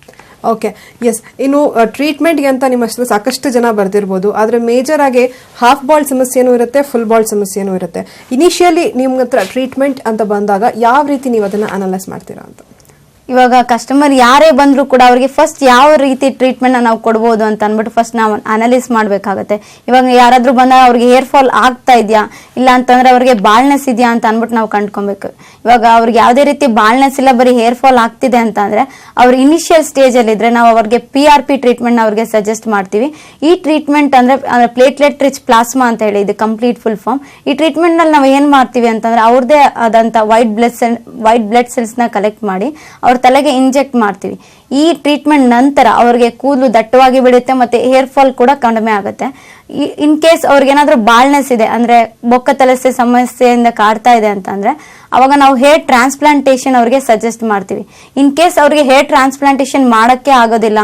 Okay, yes. ಇನ್ನು ಟ್ರೀಟ್ಮೆಂಟ್ಗೆ ಅಂತ ನಿಮ್ಮ ಹತ್ರ ಸಾಕಷ್ಟು ಜನ ಬರ್ದಿರ್ಬೋದು, ಆದರೆ ಮೇಜರ್ ಆಗಿ ಹಾಫ್ ಬಾಲ್ ಸಮಸ್ಯೆನೂ ಇರುತ್ತೆ, ಫುಲ್ ಬಾಲ್ ಸಮಸ್ಯೆನೂ ಇರುತ್ತೆ. ಇನಿಷಿಯಲಿ ನಿಮ್ಮ ಹತ್ರ ಟ್ರೀಟ್ಮೆಂಟ್ ಅಂತ ಬಂದಾಗ ಯಾವ ರೀತಿ ನೀವು ಅದನ್ನ ಅನಲೈಸ್ ಮಾಡ್ತೀರಾ ಅಂತ? ಇವಾಗ ಕಸ್ಟಮರ್ ಯಾರೇ ಬಂದ್ರು ಕೂಡ ಅವ್ರಿಗೆ ಫಸ್ಟ್ ಯಾವ ರೀತಿ ಟ್ರೀಟ್ಮೆಂಟ್ ನಾವು ಕೊಡ್ಬೋದು ಅಂತ ಅಂದ್ಬಿಟ್ಟು ಫಸ್ಟ್ ನಾವು ಅನಲೈಸ್ ಮಾಡ್ಬೇಕಾಗತ್ತೆ. ಇವಾಗ ಯಾರಾದ್ರೂ ಬಂದಾಗ ಅವ್ರಿಗೆ ಹೇರ್ ಫಾಲ್ ಆಗ್ತಾ ಇದೆಯಾ ಇಲ್ಲ ಅಂತಂದ್ರೆ ಅವ್ರಿಗೆ ಬಾಳ್ನೆಸ್ ಇದೆಯಾ ಅಂತ ಅಂದ್ಬಿಟ್ಟು ನಾವು ಕಂಡ್ಕೊಬೇಕು. ಇವಾಗ ಅವ್ರಿಗೆ ಯಾವುದೇ ರೀತಿ ಬಾಳ್ನೆಸ್ ಇಲ್ಲ, ಬರೀ ಹೇರ್ ಫಾಲ್ ಆಗ್ತಿದೆ ಅಂತ ಅಂದ್ರೆ ಅವ್ರ ಇನಿಷಿಯಲ್ ಸ್ಟೇಜ್ ಅಲ್ಲಿ ಇದ್ರೆ ನಾವು ಅವ್ರಿಗೆ PRP ಟ್ರೀಟ್ಮೆಂಟ್ ಅವ್ರಿಗೆ ಸಜೆಸ್ಟ್ ಮಾಡ್ತೀವಿ. ಈ ಟ್ರೀಟ್ಮೆಂಟ್ ಅಂದ್ರೆ ಪ್ಲೇಟ್ಲೆಟ್ ರಿಚ್ ಪ್ಲಾಸ್ಮಾ ಅಂತ ಹೇಳಿ, ಇದು ಕಂಪ್ಲೀಟ್ ಫುಲ್ ಫಾರ್ಮ್. ಈ ಟ್ರೀಟ್ಮೆಂಟ್ ನಲ್ಲಿ ನಾವು ಏನ್ ಮಾಡ್ತೀವಿ ಅಂತಂದ್ರೆ ಅವ್ರದೇ ಆದಂತ ವೈಟ್ ಬ್ಲಡ್ ಸೆಲ್ಸ್ ನ ಕಲೆಕ್ಟ್ ಮಾಡಿ ಅವ್ರ ತಲೆಗೆ ಇಂಜೆಕ್ಟ್ ಮಾಡ್ತೀವಿ. ಈ ಟ್ರೀಟ್ಮೆಂಟ್ ನಂತರ ಅವ್ರಿಗೆ ಕೂದಲು ದಟ್ಟವಾಗಿ ಬೆಳೆಯುತ್ತೆ ಮತ್ತೆ ಹೇರ್ ಫಾಲ್ ಕೂಡ ಕಡಿಮೆ ಆಗುತ್ತೆ. ಇನ್ ಕೇಸ್ ಅವ್ರಿಗೆ ಏನಾದ್ರೂ ಬಾಳ್ನೆಸ್ ಇದೆ ಅಂದ್ರೆ ಬೊಕ್ಕ ತಲೆಸೆ ಸಮಸ್ಯೆಯಿಂದ ಕಾಡ್ತಾ ಇದೆ ಅಂತಂದ್ರೆ ಅವಾಗ ನಾವು ಹೇರ್ ಟ್ರಾನ್ಸ್ಪ್ಲಾಂಟೇಶನ್ ಅವ್ರಿಗೆ ಸಜೆಸ್ಟ್ ಮಾಡ್ತೀವಿ. ಇನ್ ಕೇಸ್ ಅವ್ರಿಗೆ ಹೇರ್ ಟ್ರಾನ್ಸ್ಪ್ಲಾಂಟೇಶನ್ ಮಾಡಕ್ಕೆ ಆಗೋದಿಲ್ಲ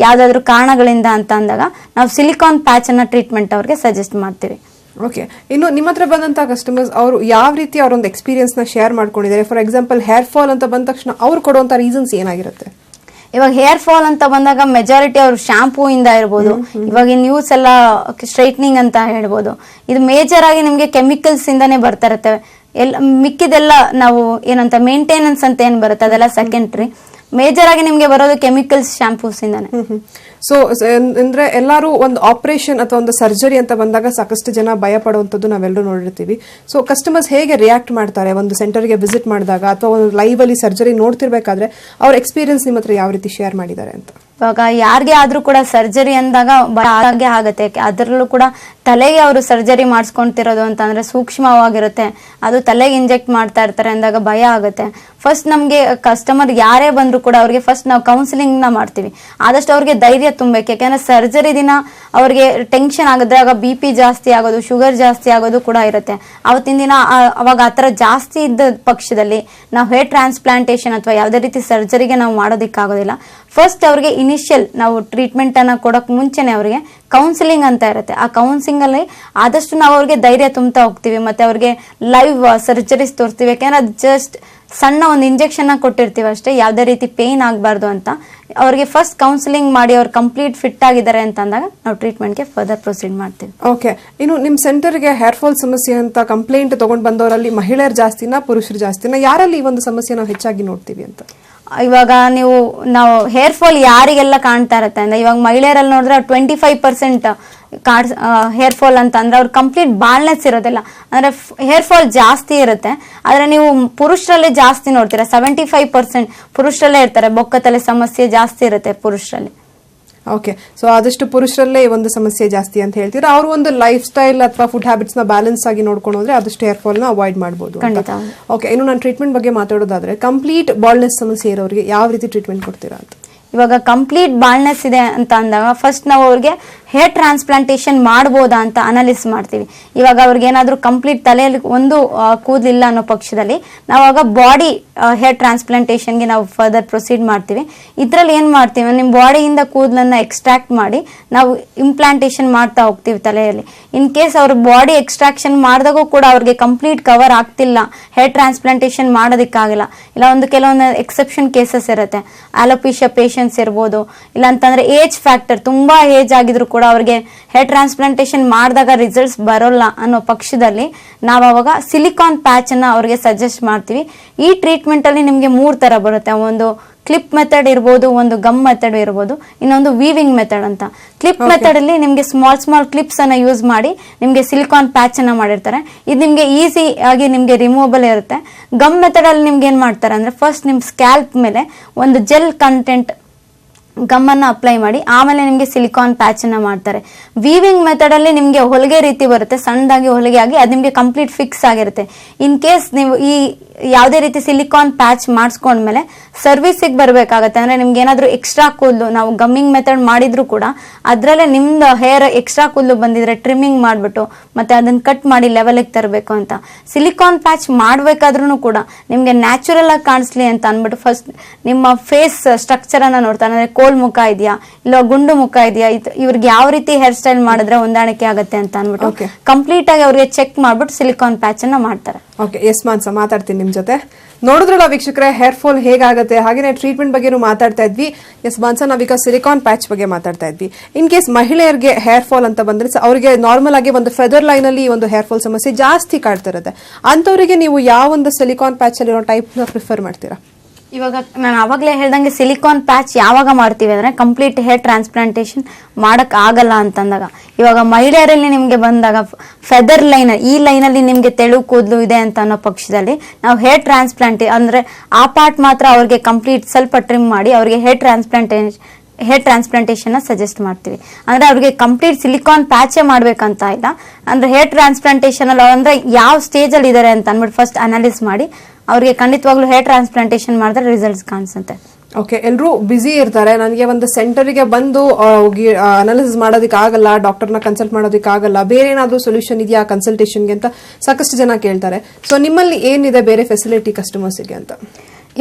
ಯಾವ್ದಾದ್ರು ಕಾರಣಗಳಿಂದ ಅಂತ ಅಂದಾಗ ನಾವು ಸಿಲಿಕಾನ್ ಪ್ಯಾಚ್ ಅನ್ನ ಟ್ರೀಟ್ಮೆಂಟ್ ಅವ್ರಿಗೆ ಸಜೆಸ್ಟ್ ಮಾಡ್ತೀವಿ. ಓಕೆ, ಇನ್ನು ನಿಮ್ಮ ಹತ್ರ ಬಂದಂತ ಕಸ್ಟಮರ್ಸ್ ಅವರು ಯಾವ ರೀತಿ ಅವರೊಂದು ಎಕ್ಸ್ಪೀರಿಯನ್ಸ್ ನ ಶೇರ್ ಮಾಡ್ಕೊಂಡಿದ್ದಾರೆ? ಫಾರ್ ಎಕ್ಸಾಂಪಲ್ ಹೇರ್ ಫಾಲ್ ಅಂತ ಬಂದ ತಕ್ಷಣ ಅವ್ರು ಕೊಡುವಂತ ರೀಸನ್ಸ್ ಏನಾಗಿರುತ್ತೆ? ಇವಾಗ ಹೇರ್ ಫಾಲ್ ಅಂತ ಬಂದಾಗ ಮೆಜಾರಿಟಿ ಅವ್ರು ಶಾಂಪೂ ಇಂದ ಇರ್ಬೋದು, ಇವಾಗ ನ್ಯೂಸ್ ಎಲ್ಲ ಸ್ಟ್ರೈಟ್ನಿಂಗ್ ಅಂತ ಹೇಳ್ಬೋದು. ಇದು ಮೇಜರ್ ಆಗಿ ನಿಮ್ಗೆ ಕೆಮಿಕಲ್ಸ್ ಇಂದಾನೆ ಬರ್ತಾ ಇರುತ್ತೆ. ಮಿಕ್ಕಿದೆಲ್ಲ ನಾವು ಏನಂತ ಮೇಂಟೆನೆನ್ಸ್ ಅಂತ ಏನ್ ಬರುತ್ತೆ ಅದೆಲ್ಲ ಸೆಕೆಂಡ್ರಿ. ಮೇಜರ್ ಆಗಿ ನಿಮ್ಗೆ ಬರೋದು ಕೆಮಿಕಲ್ಸ್ ಶಾಂಪೂಸ್ ಇಂದಾನೆ. ಸೊ ಅಂದ್ರೆ ಎಲ್ಲರೂ ಒಂದು ಆಪರೇಷನ್ ಅಥವಾ ಒಂದು ಸರ್ಜರಿ ಅಂತ ಬಂದಾಗ ಸಾಕಷ್ಟು ಜನ ಭಯ ಪಡುವಂತದ್ದು ನಾವೆಲ್ಲರೂ ನೋಡಿರ್ತೀವಿ. ಸೊ ಕಸ್ಟಮರ್ಸ್ ಹೇಗೆ ರಿಯಾಕ್ಟ್ ಮಾಡ್ತಾರೆ ಒಂದು ಸೆಂಟರ್ಗೆ ವಿಸಿಟ್ ಮಾಡಿದಾಗ ಅಥವಾ ಒಂದು ಲೈವ್ ಅಲ್ಲಿ ಸರ್ಜರಿ ನೋಡ್ತಿರ್ಬೇಕಾದ್ರೆ ಅವ್ರ ಎಕ್ಸ್ಪೀರಿಯನ್ಸ್ ನಿಮ್ಮ ಹತ್ರ ಯಾವ ರೀತಿ ಶೇರ್ ಮಾಡಿದ್ದಾರೆ ಅಂತ? ಇವಾಗ ಯಾರಿಗೆ ಆದ್ರೂ ಕೂಡ ಸರ್ಜರಿ ಅಂದಾಗ ಹಾಗೆ ಆಗತ್ತೆ. ಅದರಲ್ಲೂ ಕೂಡ ತಲೆಗೆ ಅವರು ಸರ್ಜರಿ ಮಾಡಿಸ್ಕೊಂತಿರೋದು ಅಂತಂದ್ರೆ ಸೂಕ್ಷ್ಮವಾಗಿರುತ್ತೆ, ಅದು ತಲೆಗೆ ಇಂಜೆಕ್ಟ್ ಮಾಡ್ತಾ ಇರ್ತಾರೆ ಅಂದಾಗ ಭಯ ಆಗುತ್ತೆ. ಫಸ್ಟ್ ನಮ್ಗೆ ಕಸ್ಟಮರ್ ಯಾರೇ ಬಂದ್ರು ಕೂಡ ಅವ್ರಿಗೆ ಫಸ್ಟ್ ನಾವು ಕೌನ್ಸಿಲಿಂಗ್ ನ ಮಾಡ್ತೀವಿ. ಆದಷ್ಟು ಅವ್ರಿಗೆ ಧೈರ್ಯ ತುಂಬಬೇಕು. ಯಾಕಂದ್ರೆ ಸರ್ಜರಿ ದಿನ ಅವ್ರಿಗೆ ಟೆನ್ಷನ್ ಆಗಿದ್ರೆ ಆಗ BP ಜಾಸ್ತಿ ಆಗೋದು, ಶುಗರ್ ಜಾಸ್ತಿ ಆಗೋದು ಕೂಡ ಇರುತ್ತೆ. ಅವತ್ತಿನ ದಿನ ಅವಾಗ ಆತರ ಜಾಸ್ತಿ ಇದ್ದ ಪಕ್ಷದಲ್ಲಿ ನಾವು ಹೇರ್ ಟ್ರಾನ್ಸ್ಪ್ಲಾಂಟೇಶನ್ ಅಥವಾ ಯಾವುದೇ ರೀತಿ ಸರ್ಜರಿಗೆ ನಾವು ಮಾಡೋದಿಕ್ಕಾಗೋದಿಲ್ಲ. ಫಸ್ಟ್ ಅವ್ರಿಗೆ ಇನಿಷಿಯಲ್ ನಾವು ಟ್ರೀಟ್ಮೆಂಟ್ ಅನ್ನ ಕೊಡಕ್ ಮುಂಚೆನೆ ಅವರಿಗೆ ಕೌನ್ಸಿಲಿಂಗ್ ಅಂತ ಇರುತ್ತೆ. ಆ ಕೌನ್ಸಿಲಿಂಗ್ ಅಲ್ಲಿ ಆದಷ್ಟು ನಾವು ಅವ್ರಿಗೆ ಧೈರ್ಯ ತುಂಬ್ತಾ ಹೋಗ್ತೀವಿ ಮತ್ತೆ ಅವ್ರಿಗೆ ಲೈವ್ ಸರ್ಜರೀಸ್ ತೋರಿಸ್ತೀವಿ. ಯಾಕಂದ್ರೆ ಅದು ಜಸ್ಟ್ ಸಣ್ಣ ಒಂದು ಇಂಜೆಕ್ಷನ್ ಕೊಟ್ಟಿರ್ತೀವಿ ಅಷ್ಟೇ, ಯಾವುದೇ ರೀತಿ ಪೇನ್ ಆಗಬಾರ್ದು ಅಂತ. ಅವ್ರಿಗೆ ಫಸ್ಟ್ ಕೌನ್ಸಿಲಿಂಗ್ ಮಾಡಿ ಅವ್ರು ಕಂಪ್ಲೀಟ್ ಫಿಟ್ ಆಗಿದ್ದಾರೆ ಅಂತ ಅಂದಾಗ ನಾವು ಟ್ರೀಟ್ಮೆಂಟ್ಗೆ ಫರ್ದರ್ ಪ್ರೊಸೀಡ್ ಮಾಡ್ತೀವಿ. ಓಕೆ, ಇನ್ನು ನಿಮ್ಮ ಸೆಂಟರ್ಗೆ ಹೇರ್ ಫಾಲ್ ಸಮಸ್ಯೆ ಅಂತ ಕಂಪ್ಲೇಂಟ್ ತಗೊಂಡ್ ಬಂದವರಲ್ಲಿ ಮಹಿಳೆಯರು ಜಾಸ್ತಿನಾ ಪುರುಷರು ಜಾಸ್ತಿನಾ? ಯಾರಲ್ಲಿ ಈ ಒಂದು ಸಮಸ್ಯೆ ನಾವು ಹೆಚ್ಚಾಗಿ ನೋಡ್ತೀವಿ ಅಂತ? ಇವಾಗ ನಾವು ಹೇರ್ ಫಾಲ್ ಯಾರಿಗೆಲ್ಲ ಕಾಣ್ತಾ ಇರುತ್ತೆ ಅಂದ್ರೆ ಇವಾಗ ಮಹಿಳೆಯರಲ್ಲಿ ನೋಡಿದ್ರೆ 25% ಹೇರ್ ಫಾಲ್ ಅಂತ ಅಂದ್ರೆ ಅವ್ರು ಕಂಪ್ಲೀಟ್ ಬಾಳ್ನೆಸ್ ಇರೋದಿಲ್ಲ, ಅಂದ್ರೆ ಹೇರ್ ಫಾಲ್ ಜಾಸ್ತಿ ಇರುತ್ತೆ. ಆದ್ರೆ ನೀವು ಪುರುಷರಲ್ಲೇ ಜಾಸ್ತಿ ನೋಡ್ತೀರಾ, 75% ಪುರುಷರಲ್ಲೇ ಇರ್ತಾರೆ. ಬೊಕ್ಕ ತಲೆ ಸಮಸ್ಯೆ ಜಾಸ್ತಿ ಇರುತ್ತೆ ಪುರುಷರಲ್ಲಿ. ಓಕೆ, ಸೊ ಆದಷ್ಟು ಪುರುಷರಲ್ಲೇ ಒಂದು ಸಮಸ್ಯೆ ಜಾಸ್ತಿ ಅಂತ ಹೇಳ್ತೀರಾ. ಅವರು ಒಂದು ಲೈಫ್ ಸ್ಟೈಲ್ ಅಥವಾ ಫುಡ್ ಹ್ಯಾಬಿಟ್ಸ್ ನ ಬ್ಯಾಲೆನ್ಸ್ ಆಗಿ ನೋಡ್ಕೊಂಡ್ರೆ ಆದಷ್ಟು ಹೇರ್ ಫಾಲ್ ನ ಅವಾಯ್ಡ್ ಮಾಡಬಹುದು. ಓಕೆ, ಇನ್ನು ನಾನು ಟ್ರೀಟ್ಮೆಂಟ್ ಬಗ್ಗೆ ಮಾತಾಡೋದಾದ್ರೆ ಕಂಪ್ಲೀಟ್ ಬಾಲ್ನೆಸ್ ಸಮಸ್ಯೆ ಇರೋರಿಗೆ ಯಾವ ರೀತಿ ಟ್ರೀಟ್ಮೆಂಟ್ ಕೊಡ್ತೀರಾ ಅಂತ? ಇವಾಗ ಕಂಪ್ಲೀಟ್ ಬಾಳ್ನೆಸ್ ಇದೆ ಅಂತ ಅಂದಾಗ ಫಸ್ಟ್ ನಾವು ಅವ್ರಿಗೆ ಹೇರ್ ಟ್ರಾನ್ಸ್ಪ್ಲಾಂಟೇಶನ್ ಮಾಡ್ಬೋದಾ ಅಂತ ಅನಲೈಸ್ ಮಾಡ್ತೀವಿ. ಇವಾಗ ಅವ್ರಿಗೆ ಏನಾದ್ರೂ ಕಂಪ್ಲೀಟ್ ತಲೆಯಲ್ಲಿ ಒಂದು ಕೂದಲಿಲ್ಲ ಅನ್ನೋ ಪಕ್ಷದಲ್ಲಿ ನಾವಾಗ ಬಾಡಿ ಹೇರ್ ಟ್ರಾನ್ಸ್ಪ್ಲಾಂಟೇಶನ್ಗೆ ನಾವು ಫರ್ದರ್ ಪ್ರೊಸೀಡ್ ಮಾಡ್ತೀವಿ. ಇದ್ರಲ್ಲಿ ಏನ್ ಮಾಡ್ತೀವಿ, ನಿಮ್ಮ ಬಾಡಿಯಿಂದ ಕೂದಲನ್ನ ಎಕ್ಸ್ಟ್ರಾಕ್ಟ್ ಮಾಡಿ ನಾವು ಇಂಪ್ಲಾಂಟೇಶನ್ ಮಾಡ್ತಾ ಹೋಗ್ತೀವಿ ತಲೆಯಲ್ಲಿ. ಇನ್ ಕೇಸ್ ಅವ್ರ ಬಾಡಿ ಎಕ್ಸ್ಟ್ರಾಕ್ಷನ್ ಮಾಡಿದಾಗೂ ಕೂಡ ಅವ್ರಿಗೆ ಕಂಪ್ಲೀಟ್ ಕವರ್ ಆಗ್ತಿಲ್ಲ, ಹೇರ್ ಟ್ರಾನ್ಸ್ಪ್ಲಾಂಟೇಶನ್ ಮಾಡೋದಕ್ಕಾಗಿಲ್ಲ, ಇಲ್ಲ ಒಂದು ಕೆಲವೊಂದು ಎಕ್ಸೆಪ್ಷನ್ ಕೇಸಸ್ ಇರುತ್ತೆ, ಅಲೋಪೇಶಿಯಾ ಪೇಷಂಟ್ಸ್ ಇರ್ಬೋದು, ಇಲ್ಲ ಅಂತಂದ್ರೆ ಏಜ್ ಫ್ಯಾಕ್ಟರ್ ತುಂಬಾ ಏಜ್ ಆಗಿದ್ರು ಕೂಡ ಅವ್ರಿಗೆ ಹೇರ್ ಟ್ರಾನ್ಸ್ಪ್ಲಾಂಟೇಶನ್ ಮಾಡಿದಾಗ ರಿಸಲ್ಟ್ಸ್ ಬರೋಲ್ಲ ಅನ್ನೋ ಪಕ್ಷದಲ್ಲಿ ನಾವು ಅವಾಗ ಸಿಲಿಕಾನ್ ಪ್ಯಾಚ್ ಅನ್ನ ಅವ್ರಿಗೆ ಸಜೆಸ್ಟ್ ಮಾಡ್ತೀವಿ. ಈ ಟ್ರೀಟ್ಮೆಂಟ್ ಅಲ್ಲಿ ನಿಮ್ಗೆ 3 ತರ ಬರುತ್ತೆ. ಒಂದು ಕ್ಲಿಪ್ ಮೆಥಡ್ ಇರ್ಬೋದು, ಒಂದು ಗಮ್ ಮೆಥಡ್ ಇರ್ಬೋದು, ಇನ್ನೊಂದು ವೀವಿಂಗ್ ಮೆಥಡ್ ಅಂತ. ಕ್ಲಿಪ್ ಮೆಥಡ್ ಅಲ್ಲಿ ನಿಮ್ಗೆ ಸ್ಮಾಲ್ ಕ್ಲಿಪ್ಸ್ ಅನ್ನ ಯೂಸ್ ಮಾಡಿ ನಿಮ್ಗೆ ಸಿಲಿಕಾನ್ ಪ್ಯಾಚ್ ಅನ್ನ ಮಾಡಿರ್ತಾರೆ. ಇದು ನಿಮ್ಗೆ ಈಸಿ ಆಗಿ ನಿಮ್ಗೆ ರಿಮೂವಬಲ್ ಇರುತ್ತೆ. ಗಮ್ ಮೆಥಡ್ ಅಲ್ಲಿ ನಿಮ್ಗೆ ಏನ್ ಮಾಡ್ತಾರೆ ಅಂದ್ರೆ ಫಸ್ಟ್ ನಿಮ್ ಸ್ಕ್ಯಾಲ್ಪ್ ಮೇಲೆ ಒಂದು ಜೆಲ್ ಕಂಟೆಂಟ್ ಗಮ್ಮನ್ನ ಅಪ್ಲೈ ಮಾಡಿ ಆಮೇಲೆ ನಿಮ್ಗೆ ಸಿಲಿಕಾನ್ ಪ್ಯಾಚ್ ಅನ್ನ ಮಾಡ್ತಾರೆ. ವೀವಿಂಗ್ ಮೆಥಡ್ ಅಲ್ಲಿ ನಿಮ್ಗೆ ಹೊಲಿಗೆ ರೀತಿ ಬರುತ್ತೆ, ಸಣ್ಣದಾಗಿ ಹೊಲಿಗೆ ಆಗಿ ಅದು ನಿಮ್ಗೆ ಕಂಪ್ಲೀಟ್ ಫಿಕ್ಸ್ ಆಗಿರುತ್ತೆ. ಇನ್ ಕೇಸ್ ನೀವು ಈ ಯಾವುದೇ ರೀತಿ ಸಿಲಿಕಾನ್ ಪ್ಯಾಚ್ ಮಾಡಿಸ್ಕೊಂಡ್ಮೇಲೆ ಸರ್ವಿಸಿಗೆ ಬರಬೇಕಾಗತ್ತೆ. ಅಂದ್ರೆ ನಿಮ್ಗೆ ಏನಾದ್ರೂ ಎಕ್ಸ್ಟ್ರಾ ಕೂದಲು ನಾವು ಗಮ್ಮಿಂಗ್ ಮೆಥಡ್ ಮಾಡಿದ್ರು ಕೂಡ ಅದ್ರಲ್ಲೇ ನಿಮ್ದು ಹೇರ್ ಎಕ್ಸ್ಟ್ರಾ ಕೂದಲು ಬಂದಿದ್ರೆ ಟ್ರಿಮ್ಮಿಂಗ್ ಮಾಡ್ಬಿಟ್ಟು ಮತ್ತೆ ಅದನ್ನ ಕಟ್ ಮಾಡಿ ಲೆವೆಲ್ಗೆ ತರಬೇಕು ಅಂತ. ಸಿಲಿಕಾನ್ ಪ್ಯಾಚ್ ಮಾಡ್ಬೇಕಾದ್ರೂ ಕೂಡ ನಿಮ್ಗೆ ನ್ಯಾಚುರಲ್ ಆಗಿ ಕಾಣಿಸ್ಲಿ ಅಂತ ಅನ್ಬಿಟ್ಟು ಫಸ್ಟ್ ನಿಮ್ಮ ಫೇಸ್ ಸ್ಟ್ರಕ್ಚರ್ ಅನ್ನ ನೋಡ್ತಾರೆ. ಅಂದ್ರೆ ಕೋಲ್ ಮುಖ ಇದೆಯಾ ಇಲ್ಲ ಗುಂಡು ಮುಖ ಇದೆಯಾ, ಇವ್ರಿಗೆ ಯಾವ ರೀತಿ ಹೇರ್ ಸ್ಟೈಲ್ ಮಾಡಿದ್ರೆ ಹೊಂದಾಣಿಕೆ ಆಗುತ್ತೆ ಅಂತ ಅನ್ಬಿಟ್ಟು ಕಂಪ್ಲೀಟ್ ಆಗಿ ಅವ್ರಿಗೆ ಚೆಕ್ ಮಾಡ್ಬಿಟ್ಟು ಸಿಲಿಕಾನ್ ಪ್ಯಾಚ್ ಅನ್ನ ಮಾಡ್ತಾರೆ. ಓಕೆ, ಎಸ್ ಮಾನ್ಸ ಮಾತಾಡ್ತೀನಿ ನಿಮ್ ಜೊತೆ. ನೋಡಿದ್ರಲ್ಲ ವೀಕ್ಷಕರೇ, ಹೇರ್ ಫಾಲ್ ಹೇಗಾಗುತ್ತೆ, ಹಾಗೇನೆ ಟ್ರೀಟ್ಮೆಂಟ್ ಬಗ್ಗೆ ಮಾತಾಡ್ತಾ ಇದ್ವಿ. ಎಸ್ ಮಾನ್ಸ, ನಾವೀಗ ಸಿಲಿಕಾನ್ ಪ್ಯಾಚ್ ಬಗ್ಗೆ ಮಾತಾಡ್ತಾ ಇದ್ವಿ. ಇನ್ ಕೇಸ್ ಮಹಿಳೆಯರಿಗೆ ಹೇರ್ ಫಾಲ್ ಅಂತ ಬಂದ್ರೆ ಅವರಿಗೆ ನಾರ್ಮಲ್ ಆಗಿ ಒಂದು ಫೆದರ್ ಲೈನ್ ಅಲ್ಲಿ ಒಂದು ಹೇರ್ ಫಾಲ್ ಸಮಸ್ಯೆ ಜಾಸ್ತಿ ಕಾಡ್ತಿರುತ್ತೆ. ಅಂತವರಿಗೆ ನೀವು ಯಾವ ಒಂದು ಸಿಲಿಕಾನ್ ಪ್ಯಾಚ್ ಅಲ್ಲಿ ಟೈಪ್ ನ ಪ್ರಿಫರ್ ಮಾಡ್ತೀರಾ? ಇವಾಗ ನಾನು ಆವಾಗಲೇ ಹೇಳ್ದಂಗೆ ಸಿಲಿಕಾನ್ ಪ್ಯಾಚ್ ಯಾವಾಗ ಮಾಡ್ತೀವಿ ಅಂದರೆ ಕಂಪ್ಲೀಟ್ ಹೇರ್ ಟ್ರಾನ್ಸ್ಪ್ಲಾಂಟೇಷನ್ ಮಾಡೋಕ್ಕೆ ಆಗಲ್ಲ ಅಂತಂದಾಗ, ಇವಾಗ ಮಹಿಳೆಯರಲ್ಲಿ ನಿಮಗೆ ಬಂದಾಗ ಫೆದರ್ ಲೈನ್, ಈ ಲೈನಲ್ಲಿ ನಿಮಗೆ ತೆಳು ಕೂದಲು ಇದೆ ಅಂತ ಅನ್ನೋ ಪಕ್ಷದಲ್ಲಿ ನಾವು ಹೇರ್ ಅಂದರೆ ಆ ಪಾರ್ಟ್ ಮಾತ್ರ ಅವ್ರಿಗೆ ಕಂಪ್ಲೀಟ್ ಸ್ವಲ್ಪ ಟ್ರಿಮ್ ಮಾಡಿ ಅವ್ರಿಗೆ ಹೇರ್ ಟ್ರಾನ್ಸ್ಪ್ಲಾಂಟೇಷನ್ ಸಜೆಸ್ಟ್ ಮಾಡ್ತೀವಿ. ಅಂದ್ರೆ ಅವ್ರಿಗೆ ಕಂಪ್ಲೀಟ್ ಸಿಲಿಕಾನ್ ಪ್ಯಾಚೇ ಮಾಡ್ಬೇಕಂತ ಇಲ್ಲ, ಅಂದ್ರೆ ಹೇರ್ ಟ್ರಾನ್ಸ್ಪ್ಲಾಂಟೇಷನ್ ಅಲ್ಲಿ ಅಂದ್ರೆ ಯಾವ ಸ್ಟೇಜ್ ಅಲ್ಲಿ ಇದಾರೆ ಅಂತ ಅಂದ್ಬಿಟ್ಟು ಫಸ್ಟ್ ಅನಾಲಿಸ್ ಮಾಡಿ ಅವ್ರಿಗೆ ಖಂಡಿತವಾಗ್ಲೂ ಹೇರ್ ಟ್ರಾನ್ಸ್ಪ್ಲಾಂಟೇಷನ್ ಮಾಡಿದ್ರೆ ರಿಸಲ್ಟ್ಸ್ ಕಾಣಿಸುತ್ತೆ. ಓಕೆ, ಎಲ್ಲರೂ ಬ್ಯುಸಿ ಇರ್ತಾರೆ. ನನಗೆ ಒಂದು ಸೆಂಟರ್ಗೆ ಬಂದು ಅನಾಲಿಸಿಸ್ ಮಾಡೋದಕ್ಕೆ ಆಗಲ್ಲ, ಡಾಕ್ಟರ್ನ ಕನ್ಸಲ್ಟ್ ಮಾಡೋದಕ್ಕೆ ಆಗಲ್ಲ, ಬೇರೆ ಏನಾದರೂ ಸೊಲ್ಯೂಷನ್ ಇದೆಯಾ ಕನ್ಸಲ್ಟೇಷನ್ಗೆ ಅಂತ ಸಾಕಷ್ಟು ಜನ ಕೇಳ್ತಾರೆ. ಸೊ ನಿಮ್ಮಲ್ಲಿ ಏನಿದೆ ಬೇರೆ ಫೆಸಿಲಿಟಿ ಕಸ್ಟಮರ್ಸ್ಗೆ ಅಂತ?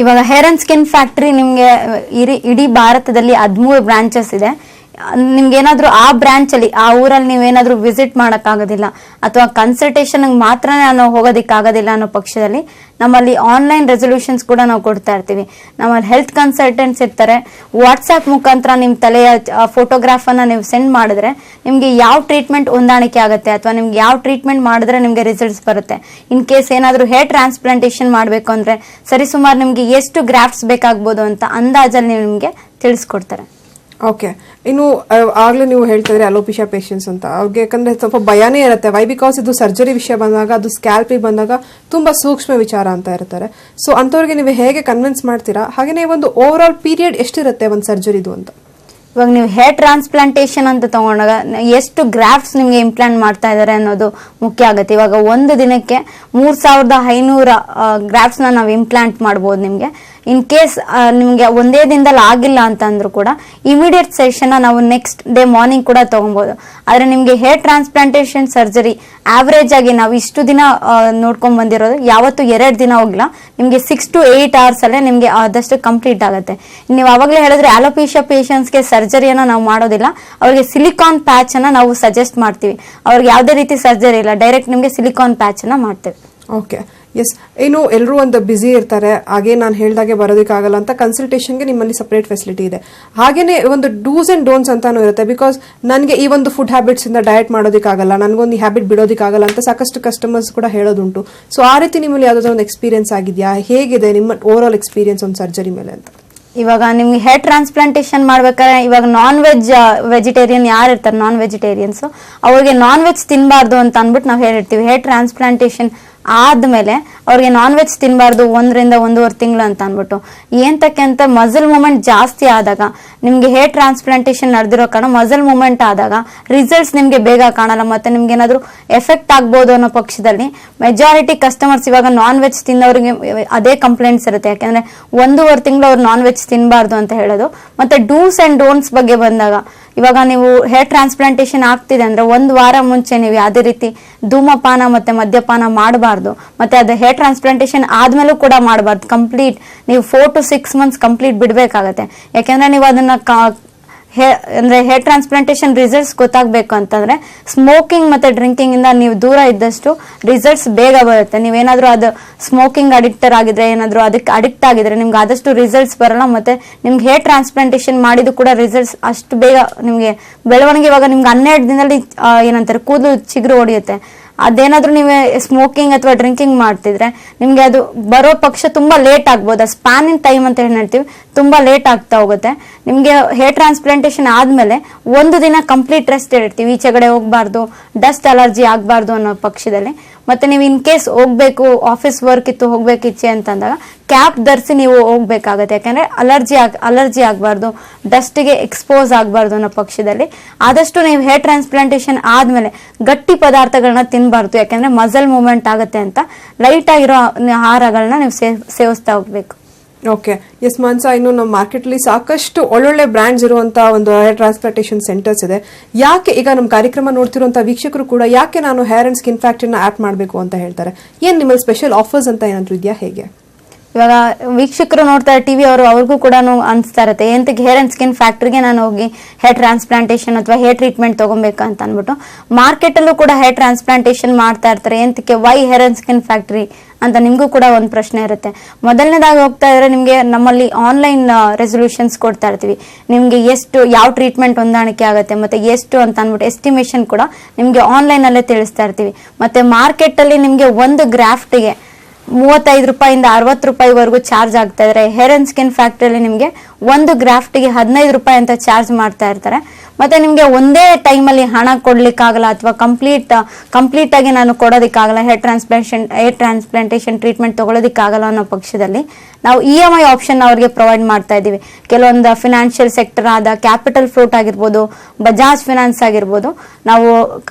ಇವಾಗ ಹೇರ್ ಅಂಡ್ ಸ್ಕಿನ್ ಫ್ಯಾಕ್ಟರಿ ನಿಮಗೆ ಇಡೀ ಭಾರತದಲ್ಲಿ 13 ಬ್ರಾಂಚಸ್ ಇದೆ. ನಿಮ್ಗೆ ಏನಾದ್ರು ಆ ಬ್ರಾಂಚ್ ಅಲ್ಲಿ ಆ ಊರಲ್ಲಿ ನೀವೇನಾದ್ರೂ ವಿಸಿಟ್ ಮಾಡಕ್ ಆಗೋದಿಲ್ಲ ಅಥವಾ ಕನ್ಸಲ್ಟೇಷನ್ ಮಾತ್ರ ನಾನು ಹೋಗೋದಿಕ್ ಆಗೋದಿಲ್ಲ ಅನ್ನೋ ಪಕ್ಷದಲ್ಲಿ ನಮ್ಮಲ್ಲಿ ಆನ್ಲೈನ್ ರೆಸೊಲ್ಯೂಷನ್ಸ್ ಕೂಡ ನಾವು ಕೊಡ್ತಾ ಇರ್ತೀವಿ. ನಮ್ಮಲ್ಲಿ ಹೆಲ್ತ್ ಕನ್ಸಲ್ಟೆಂಟ್ಸ್ ಇರ್ತಾರೆ. ವಾಟ್ಸ್ಆಪ್ ಮುಖಾಂತರ ನಿಮ್ ತಲೆಯ ಫೋಟೋಗ್ರಾಫ್ ಅನ್ನ ನೀವು ಸೆಂಡ್ ಮಾಡಿದ್ರೆ ನಿಮ್ಗೆ ಯಾವ ಟ್ರೀಟ್ಮೆಂಟ್ ಹೊಂದಾಣಿಕೆ ಆಗುತ್ತೆ ಅಥವಾ ನಿಮ್ಗೆ ಯಾವ ಟ್ರೀಟ್ಮೆಂಟ್ ಮಾಡಿದ್ರೆ ನಿಮ್ಗೆ ರಿಸಲ್ಟ್ಸ್ ಬರುತ್ತೆ. ಇನ್ ಕೇಸ್ ಏನಾದ್ರು ಹೇರ್ ಟ್ರಾನ್ಸ್ಪ್ಲಾಂಟೇಷನ್ ಮಾಡಬೇಕು ಅಂದ್ರೆ ಸರಿಸುಮಾರು ನಿಮ್ಗೆ ಎಷ್ಟು ಗ್ರಾಫ್ಟ್ಸ್ ಬೇಕಾಗ್ಬೋದು ಅಂತ ಅಂದಾಜಲ್ಲಿ ನಿಮ್ಗೆ ತಿಳಿಸ್ಕೊಡ್ತಾರೆ. ಓಕೆ, ಇನ್ನು ಆಗ್ಲೇ ನೀವು ಹೇಳ್ತಾ ಇದ್ರಿ ಅಲೋಪಿಷಿಯಾ ಪೇಷಂಟ್ಸ್ ಅಂತ, ಅವ್ರಿಗೆ ಯಾಕಂದ್ರೆ ಸ್ವಲ್ಪ ಭಯನೇ ಇರುತ್ತೆ. ವೈ ಬಿಕಾಸ್ ಇದು ಸರ್ಜರಿ ವಿಷಯ ಬಂದಾಗ, ಅದು ಸ್ಕ್ಯಾಲ್ಪಿಗೆ ಬಂದಾಗ ತುಂಬಾ ಸೂಕ್ಷ್ಮ ವಿಚಾರ ಅಂತ ಇರ್ತಾರೆ. ಸೊ ಅಂತವ್ರಿಗೆ ನೀವು ಹೇಗೆ ಕನ್ವಿನ್ಸ್ ಮಾಡ್ತೀರಾ? ಹಾಗೇನೆ ಒಂದು ಓವರ್ ಆಲ್ ಪೀರಿಯಡ್ ಎಷ್ಟಿರುತ್ತೆ ಒಂದು ಸರ್ಜರಿದು ಅಂತ? ಇವಾಗ ನೀವು ಹೇರ್ ಟ್ರಾನ್ಸ್ಪ್ಲಾಂಟೇಷನ್ ಅಂತ ತಗೊಂಡಾಗ ಎಷ್ಟು ಗ್ರಾಫ್ಟ್ಸ್ ನಿಮ್ಗೆ ಇಂಪ್ಲಾಂಟ್ ಮಾಡ್ತಾ ಇದಾರೆ ಅನ್ನೋದು ಮುಖ್ಯ ಆಗುತ್ತೆ. ಇವಾಗ ಒಂದು ದಿನಕ್ಕೆ 3500 ಗ್ರಾಫ್ಟ್ಸ್ ನಾವು ಇಂಪ್ಲಾಂಟ್ ಮಾಡ್ಬೋದು ನಿಮ್ಗೆ. ಇನ್ ಕೇಸ್ ನಿಮ್ಗೆ ಒಂದೇ ದಿನದಲ್ಲಿ ಆಗಿಲ್ಲ ಅಂತ ಅಂದ್ರೂ ಕೂಡ ಇಮಿಡಿಯೇಟ್ ಸೆಷನ್ ನಾವು ನೆಕ್ಸ್ಟ್ ಡೇ ಮಾರ್ನಿಂಗ್ ಕೂಡ ತಗೊಬಹುದು. ಆದ್ರೆ ನಿಮ್ಗೆ ಹೇರ್ ಟ್ರಾನ್ಸ್ಪ್ಲಾಂಟೇಷನ್ ಸರ್ಜರಿ ಆವರೇಜ್ ಆಗಿ ನಾವು ಇಷ್ಟು ದಿನ ನೋಡ್ಕೊಂಡ್ ಬಂದಿರೋದು ಯಾವತ್ತು 2 ದಿನ ಹೋಗ್ಲಾ, ನಿಮ್ಗೆ 6 to 8 hours ಅಲ್ಲೇ ನಿಮ್ಗೆ ಆದಷ್ಟು ಕಂಪ್ಲೀಟ್ ಆಗುತ್ತೆ. ನೀವು ಅವಾಗಲೇ ಹೇಳಿದ್ರೆ ಅಲೋಪೇಶಿಯಾ ಪೇಷಂಟ್ಸ್ಗೆ ಸರ್ಜರಿಯನ್ನ ನಾವು ಮಾಡೋದಿಲ್ಲ, ಅವ್ರಿಗೆ ಸಿಲಿಕಾನ್ ಪ್ಯಾಚ್ ಅನ್ನ ನಾವು ಸಜೆಸ್ಟ್ ಮಾಡ್ತೀವಿ. ಅವ್ರಿಗೆ ಯಾವುದೇ ರೀತಿ ಸರ್ಜರಿ ಇಲ್ಲ, ಡೈರೆಕ್ಟ್ ನಿಮ್ಗೆ ಸಿಲಿಕಾನ್ ಪ್ಯಾಚ್ ಅನ್ನ ಮಾಡ್ತೇವೆ. Okay, yes. ಇನ್ನು ಎಲ್ಲರೂ ಒಂದು ಬ್ಯುಸಿ ಇರ್ತಾರೆ, ಹಾಗೆ ನಾನು ಹೇಳ್ದಾಗೆ ಬರೋದಕ್ಕಾಗಲ್ಲ ಅಂತ ಕನ್ಸಲ್ಟೇಷನ್ಗೆ ನಿಮ್ಮಲ್ಲಿ ಸಪರೇಟ್ ಫೆಸಿಲಿಟಿ ಇದೆ. ಹಾಗೇನೆ ಒಂದು ಡೂಸ್ ಅಂಡ್ ಡೋಂಟ್ಸ್ ಅಂತಾನು ಇರುತ್ತೆ. ಬಿಕಾಸ್ ನನಗೆ ಈ ಒಂದು ಫುಡ್ ಹ್ಯಾಬಿಟ್ಸ್ ಇಂದ ಡಯಟ್ ಮಾಡೋದಕ್ಕಾಗಲ್ಲ, ನನಗೊಂದು ಈ ಹ್ಯಾಬಿಟ್ ಬಿಡೋದಕ್ಕಾಗಲ್ಲ ಅಂತ ಸಾಕಷ್ಟು ಕಸ್ಟಮರ್ಸ್ ಕೂಡ ಹೇಳೋದುಂಟು. ಸೊ ಆ ರೀತಿ ನಿಮ್ಮಲ್ಲಿ ಯಾವುದಾದ್ರು ಒಂದು ಎಕ್ಸ್ಪೀರಿಯನ್ಸ್ ಆಗಿದೆಯಾ? ಹೇಗಿದೆ ನಿಮ್ಮ ಓವರ್ ಆಲ್ ಎಕ್ಸ್ಪೀರಿಯನ್ಸ್ ಒಂದು ಸರ್ಜರಿ ಮೇಲೆ ಅಂತ? ಇವಾಗ ನಿಮ್ಗೆ ಹೇರ್ ಟ್ರಾನ್ಸ್ಪ್ಲಾಂಟೇಷನ್ ಮಾಡ್ಬೇಕಾದ್ರೆ ಇವಾಗ ನಾನ್ ವೆಜಿಟೇರಿಯನ್ ಯಾರು ಇರ್ತಾರೆ, ನಾನ್ ವೆಜಿಟೇರಿಯನ್ಸ್, ಅವ್ರಿಗೆ ನಾನ್ ವೆಜ್ ತಿನ್ಬಾರ್ದು ಅಂತ ಅಂದ್ಬಿಟ್ಟು ನಾವು ಹೇಳಿರ್ತೀವಿ. ಹೇರ್ ಟ್ರಾನ್ಸ್ಪ್ಲಾಂಟೇಷನ್ ಆದ್ಮೇಲೆ ಅವ್ರಿಗೆ ನಾನ್ ವೆಜ್ ತಿನ್ಬಾರ್ದು 1 ರಿಂದ 1.5 ತಿಂಗಳು ಅಂತ ಅಂದ್ಬಿಟ್ಟು. ಏಂತಕ್ಕೆ ಅಂತ ಮಸಲ್ ಮೂವ್ಮೆಂಟ್ ಜಾಸ್ತಿ ಆದಾಗ, ನಿಮ್ಗೆ ಹೇರ್ ಟ್ರಾನ್ಸ್ಪ್ಲಾಂಟೇಷನ್ ನಡೆದಿರೋ ಕಾರಣ ಮಸಲ್ ಮೂವ್ಮೆಂಟ್ ಆದಾಗ ರಿಸಲ್ಟ್ಸ್ ನಿಮ್ಗೆ ಬೇಗ ಕಾಣಲ್ಲ, ಮತ್ತೆ ನಿಮ್ಗೆ ಏನಾದ್ರು ಎಫೆಕ್ಟ್ ಆಗ್ಬೋದು ಅನ್ನೋ ಪಕ್ಷದಲ್ಲಿ ಮೆಜಾರಿಟಿ ಕಸ್ಟಮರ್ಸ್ ಇವಾಗ ನಾನ್ ವೆಜ್ ತಿನ್ನೋರಿಗೆ ಅದೇ ಕಂಪ್ಲೇಂಟ್ಸ್ ಇರುತ್ತೆ. ಯಾಕಂದ್ರೆ 1.5 ತಿಂಗಳು ಅವ್ರು ನಾನ್ ವೆಜ್ ತಿನ್ಬಾರ್ದು ಅಂತ ಹೇಳೋದು. ಮತ್ತೆ ಡೂಸ್ ಅಂಡ್ ಡೋಂಟ್ಸ್ ಬಗ್ಗೆ ಬಂದಾಗ, ಇವಾಗ ನೀವು ಹೇರ್ ಟ್ರಾನ್ಸ್ಪ್ಲಾಂಟೇಷನ್ ಆಗ್ತಿದೆ ಅಂದ್ರೆ 1 ವಾರ ಮುಂಚೆ ನೀವು ಯಾವುದೇ ರೀತಿ ಧೂಮಪಾನ ಮತ್ತೆ ಮದ್ಯಪಾನ ಮಾಡಬಾರ್ದು. ಮತ್ತೆ ಅದು ಹೇರ್ ಟ್ರಾನ್ಸ್ಪ್ಲಾಂಟೇಷನ್ ಆದ್ಮೇಲೂ ಕೂಡ ಮಾಡಬಾರ್ದು. ಕಂಪ್ಲೀಟ್ ನೀವು 4 to 6 months ಕಂಪ್ಲೀಟ್ ಬಿಡ್ಬೇಕಾಗತ್ತೆ. ಯಾಕೆಂದ್ರೆ ನೀವು ಅದನ್ನ ಅಂದ್ರೆ ಹೇರ್ ಟ್ರಾನ್ಸ್ಪ್ಲಾಂಟೇಷನ್ ರಿಸಲ್ಟ್ಸ್ ಗೊತ್ತಾಗ್ಬೇಕು ಅಂತಂದ್ರೆ ಸ್ಮೋಕಿಂಗ್ ಮತ್ತೆ ಡ್ರಿಂಕಿಂಗ್ ಇಂದ ನೀವು ದೂರ ಇದ್ದಷ್ಟು ರಿಸಲ್ಟ್ಸ್ ಬೇಗ ಬರುತ್ತೆ. ನೀವೇನಾದ್ರೂ ಅದು ಸ್ಮೋಕಿಂಗ್ ಅಡಿಕ್ಟರ್ ಆಗಿದ್ರೆ, ಏನಾದ್ರು ಅದಕ್ಕೆ ಅಡಿಕ್ಟ್ ಆಗಿದ್ರೆ ನಿಮ್ಗೆ ಆದಷ್ಟು ರಿಸಲ್ಟ್ಸ್ ಬರಲ್ಲ. ಮತ್ತೆ ನಿಮ್ಗೆ ಹೇರ್ ಟ್ರಾನ್ಸ್ಪ್ಲಾಂಟೇಷನ್ ಮಾಡಿದ್ದು ಕೂಡ ರಿಸಲ್ಟ್ಸ್ ಅಷ್ಟು ಬೇಗ ನಿಮ್ಗೆ ಬೆಳವಣಿಗೆ. ಇವಾಗ ನಿಮ್ಗೆ 12 ದಿನದಲ್ಲಿ ಏನಂತಾರೆ ಕೂದಲು ಚಿಗುರು ಹೊಡೆಯುತ್ತೆ. ಅದೇನಾದ್ರೂ ನೀವೇ ಸ್ಮೋಕಿಂಗ್ ಅಥವಾ ಡ್ರಿಂಕಿಂಗ್ ಮಾಡ್ತಿದ್ರೆ ನಿಮ್ಗೆ ಅದು ಬರೋ ಪಕ್ಷ ತುಂಬಾ ಲೇಟ್ ಆಗ್ಬೋದು. ಸ್ಪ್ಯಾನ್ ಇನ್ ಟೈಮ್ ಅಂತ ಹೇಳಿ ಹೇಳ್ತೀವಿ, ತುಂಬಾ ಲೇಟ್ ಆಗ್ತಾ ಹೋಗುತ್ತೆ. ನಿಮ್ಗೆ ಹೇರ್ ಟ್ರಾನ್ಸ್ಪ್ಲಾಂಟೇಷನ್ ಆದ್ಮೇಲೆ 1 ದಿನ ಕಂಪ್ಲೀಟ್ ರೆಸ್ಟ್ ಇರ್ತೀವಿ, ಈಚೆಗಡೆ ಹೋಗ್ಬಾರ್ದು, ಡಸ್ಟ್ ಅಲರ್ಜಿ ಆಗ್ಬಾರ್ದು ಅನ್ನೋ ಪಕ್ಷದಲ್ಲಿ. ಮತ್ತೆ ನೀವು ಇನ್ ಕೇಸ್ ಹೋಗ್ಬೇಕು, ಆಫೀಸ್ ವರ್ಕ್ ಇತ್ತು ಹೋಗ್ಬೇಕು ಇಚ್ಛೆ ಅಂತಂದಾಗ ಕ್ಯಾಪ್ ಧರಿಸಿ ನೀವು ಹೋಗ್ಬೇಕಾಗತ್ತೆ. ಯಾಕಂದ್ರೆ ಅಲರ್ಜಿ ಆಗ್ಬಾರ್ದು, ಡಸ್ಟ್ಗೆ ಎಕ್ಸ್ಪೋಸ್ ಆಗ್ಬಾರ್ದು ಅನ್ನೋ ಪಕ್ಷದಲ್ಲಿ ಆದಷ್ಟು ನೀವು ಹೇರ್ ಟ್ರಾನ್ಸ್ಪ್ಲಾಂಟೇಷನ್ ಆದ್ಮೇಲೆ ಗಟ್ಟಿ ಪದಾರ್ಥಗಳನ್ನ ತಿನ್ಬಾರ್ದು. ಯಾಕಂದ್ರೆ ಮಸಲ್ ಮೂವ್ಮೆಂಟ್ ಆಗುತ್ತೆ ಅಂತ ಲೈಟ್ ಆಗಿರೋ ಆಹಾರಗಳನ್ನ ನೀವು ಸೇವಿಸ್ತಾ ಹೋಗ್ಬೇಕು. ಓಕೆ, ಎಸ್ ಮಾನ್ಸಾ, ಇನ್ನು ನಮ್ಮ ಮಾರ್ಕೆಟ್ ಅಲ್ಲಿ ಸಾಕಷ್ಟು ಒಳ್ಳೊಳ್ಳೆ ಬ್ರ್ಯಾಂಡ್ಸ್ ಇರುವಂತ ಒಂದು ಹೇರ್ ಟ್ರಾನ್ಸ್ಪ್ಲಾಂಟೇಷನ್ ಸೆಂಟರ್ಸ್ ಇದೆ. ಯಾಕೆ ಈಗ ನಮ್ಮ ಕಾರ್ಯಕ್ರಮ ನೋಡ್ತಿರುವಂತ ವೀಕ್ಷಕರು ಕೂಡ ಯಾಕೆ ನಾನು ಹೇರ್ ಅಂಡ್ ಸ್ಕಿನ್ ಫ್ಯಾಕ್ಟರಿನ ಆಪ್ ಮಾಡಬೇಕು ಅಂತ ಹೇಳ್ತಾರೆ? ಏನ್ ನಿಮ್ಮಲ್ಲಿ ಸ್ಪೆಷಲ್ ಆಫರ್ಸ್ ಅಂತ ಏನಾದ್ರು ಇದೆಯಾ? ಹೇಗೆ ಇವಾಗ ವೀಕ್ಷಕರು ನೋಡ್ತಾರೆ ಟಿವಿ ಅವರು, ಅವ್ರಿಗೂ ಕೂಡ ಅನ್ಸ್ತಾ ಇರುತ್ತೆ ಎಂತಕ್ಕೆ ಹೇರ್ ಅಂಡ್ ಸ್ಕಿನ್ ಫ್ಯಾಕ್ಟರಿಗೆ ನಾನು ಹೋಗಿ ಹೇರ್ ಟ್ರಾನ್ಸ್ಪ್ಲಾಂಟೇಷನ್ ಅಥವಾ ಹೇರ್ ಟ್ರೀಟ್ಮೆಂಟ್ ತಗೊಬೇಕು ಅಂತ ಅಂದ್ಬಿಟ್ಟು. ಮಾರ್ಕೆಟ್ ಅಲ್ಲೂ ಕೂಡ ಹೇರ್ ಟ್ರಾನ್ಸ್ಪ್ಲಾಂಟೇಷನ್ ಮಾಡ್ತಾ ಇರ್ತಾರೆ. ಎಂತಕ್ಕೆ why hair and skin factory ಅಂತ ನಿಮ್ಗೂ ಕೂಡ ಒಂದು ಪ್ರಶ್ನೆ ಇರುತ್ತೆ. ಮೊದಲನೇದಾಗಿ ಹೋಗ್ತಾ ಇದ್ರೆ ನಿಮ್ಗೆ ನಮ್ಮಲ್ಲಿ ಆನ್ಲೈನ್ ರೆಸೊಲ್ಯೂಷನ್ಸ್ ಕೊಡ್ತಾ ಇರ್ತೀವಿ. ನಿಮ್ಗೆ ಎಷ್ಟು ಯಾವ ಟ್ರೀಟ್ಮೆಂಟ್ ಹೊಂದಾಣಿಕೆ ಆಗುತ್ತೆ ಮತ್ತೆ ಎಷ್ಟು ಅಂತ ಅಂದ್ಬಿಟ್ಟು ಎಸ್ಟಿಮೇಷನ್ ಕೂಡ ನಿಮ್ಗೆ ಆನ್ಲೈನ್ ಅಲ್ಲೇ ತಿಳಿಸ್ತಾ ಇರ್ತೀವಿ. ಮತ್ತೆ ಮಾರ್ಕೆಟ್ ಅಲ್ಲಿ ನಿಮ್ಗೆ ಒಂದು ಗ್ರಾಫ್ಟ್ಗೆ 35 ರೂಪಾಯಿಂದ 60 ರೂಪಾಯಿವರೆಗೂ ಚಾರ್ಜ್ ಆಗ್ತಾ ಇದ್ದಾರೆ. ಹೇರ್ ಅಂಡ್ ಸ್ಕಿನ್ ಫ್ಯಾಕ್ಟ್ರಿಯಲ್ಲಿ ನಿಮಗೆ ಒಂದು ಗ್ರಾಫ್ಟ್ಗೆ 15 ರೂಪಾಯಿ ಅಂತ ಚಾರ್ಜ್ ಮಾಡ್ತಾ ಇರ್ತಾರೆ. ಮತ್ತೆ ನಿಮ್ಗೆ ಒಂದೇ ಟೈಮಲ್ಲಿ ಹಣ ಕೊಡ್ಲಿಕ್ಕಾಗಲ್ಲ ಅಥವಾ ಕಂಪ್ಲೀಟ್ ಆಗಿ ನಾನು ಕೊಡೋದಕ್ಕಾಗಲ್ಲ, ಹೇರ್ ಟ್ರಾನ್ಸ್ಪ್ಲಾಂಟೇಶನ್ ಟ್ರೀಟ್ಮೆಂಟ್ ತಗೊಳ್ಳೋದಕ್ಕಾಗಲ್ಲ ಅನ್ನೋ ಪಕ್ಷದಲ್ಲಿ ನಾವು EMI ಆಪ್ಷನ್ ಅವ್ರಿಗೆ ಪ್ರೊವೈಡ್ ಮಾಡ್ತಾ ಇದ್ದೀವಿ. ಕೆಲವೊಂದು ಫಿನಾನ್ಷಿಯಲ್ ಸೆಕ್ಟರ್ ಆದ ಕ್ಯಾಪಿಟಲ್ ಫ್ರೂಟ್ ಆಗಿರ್ಬೋದು, ಬಜಾಜ್ ಫಿನಾನ್ಸ್ ಆಗಿರ್ಬೋದು, ನಾವು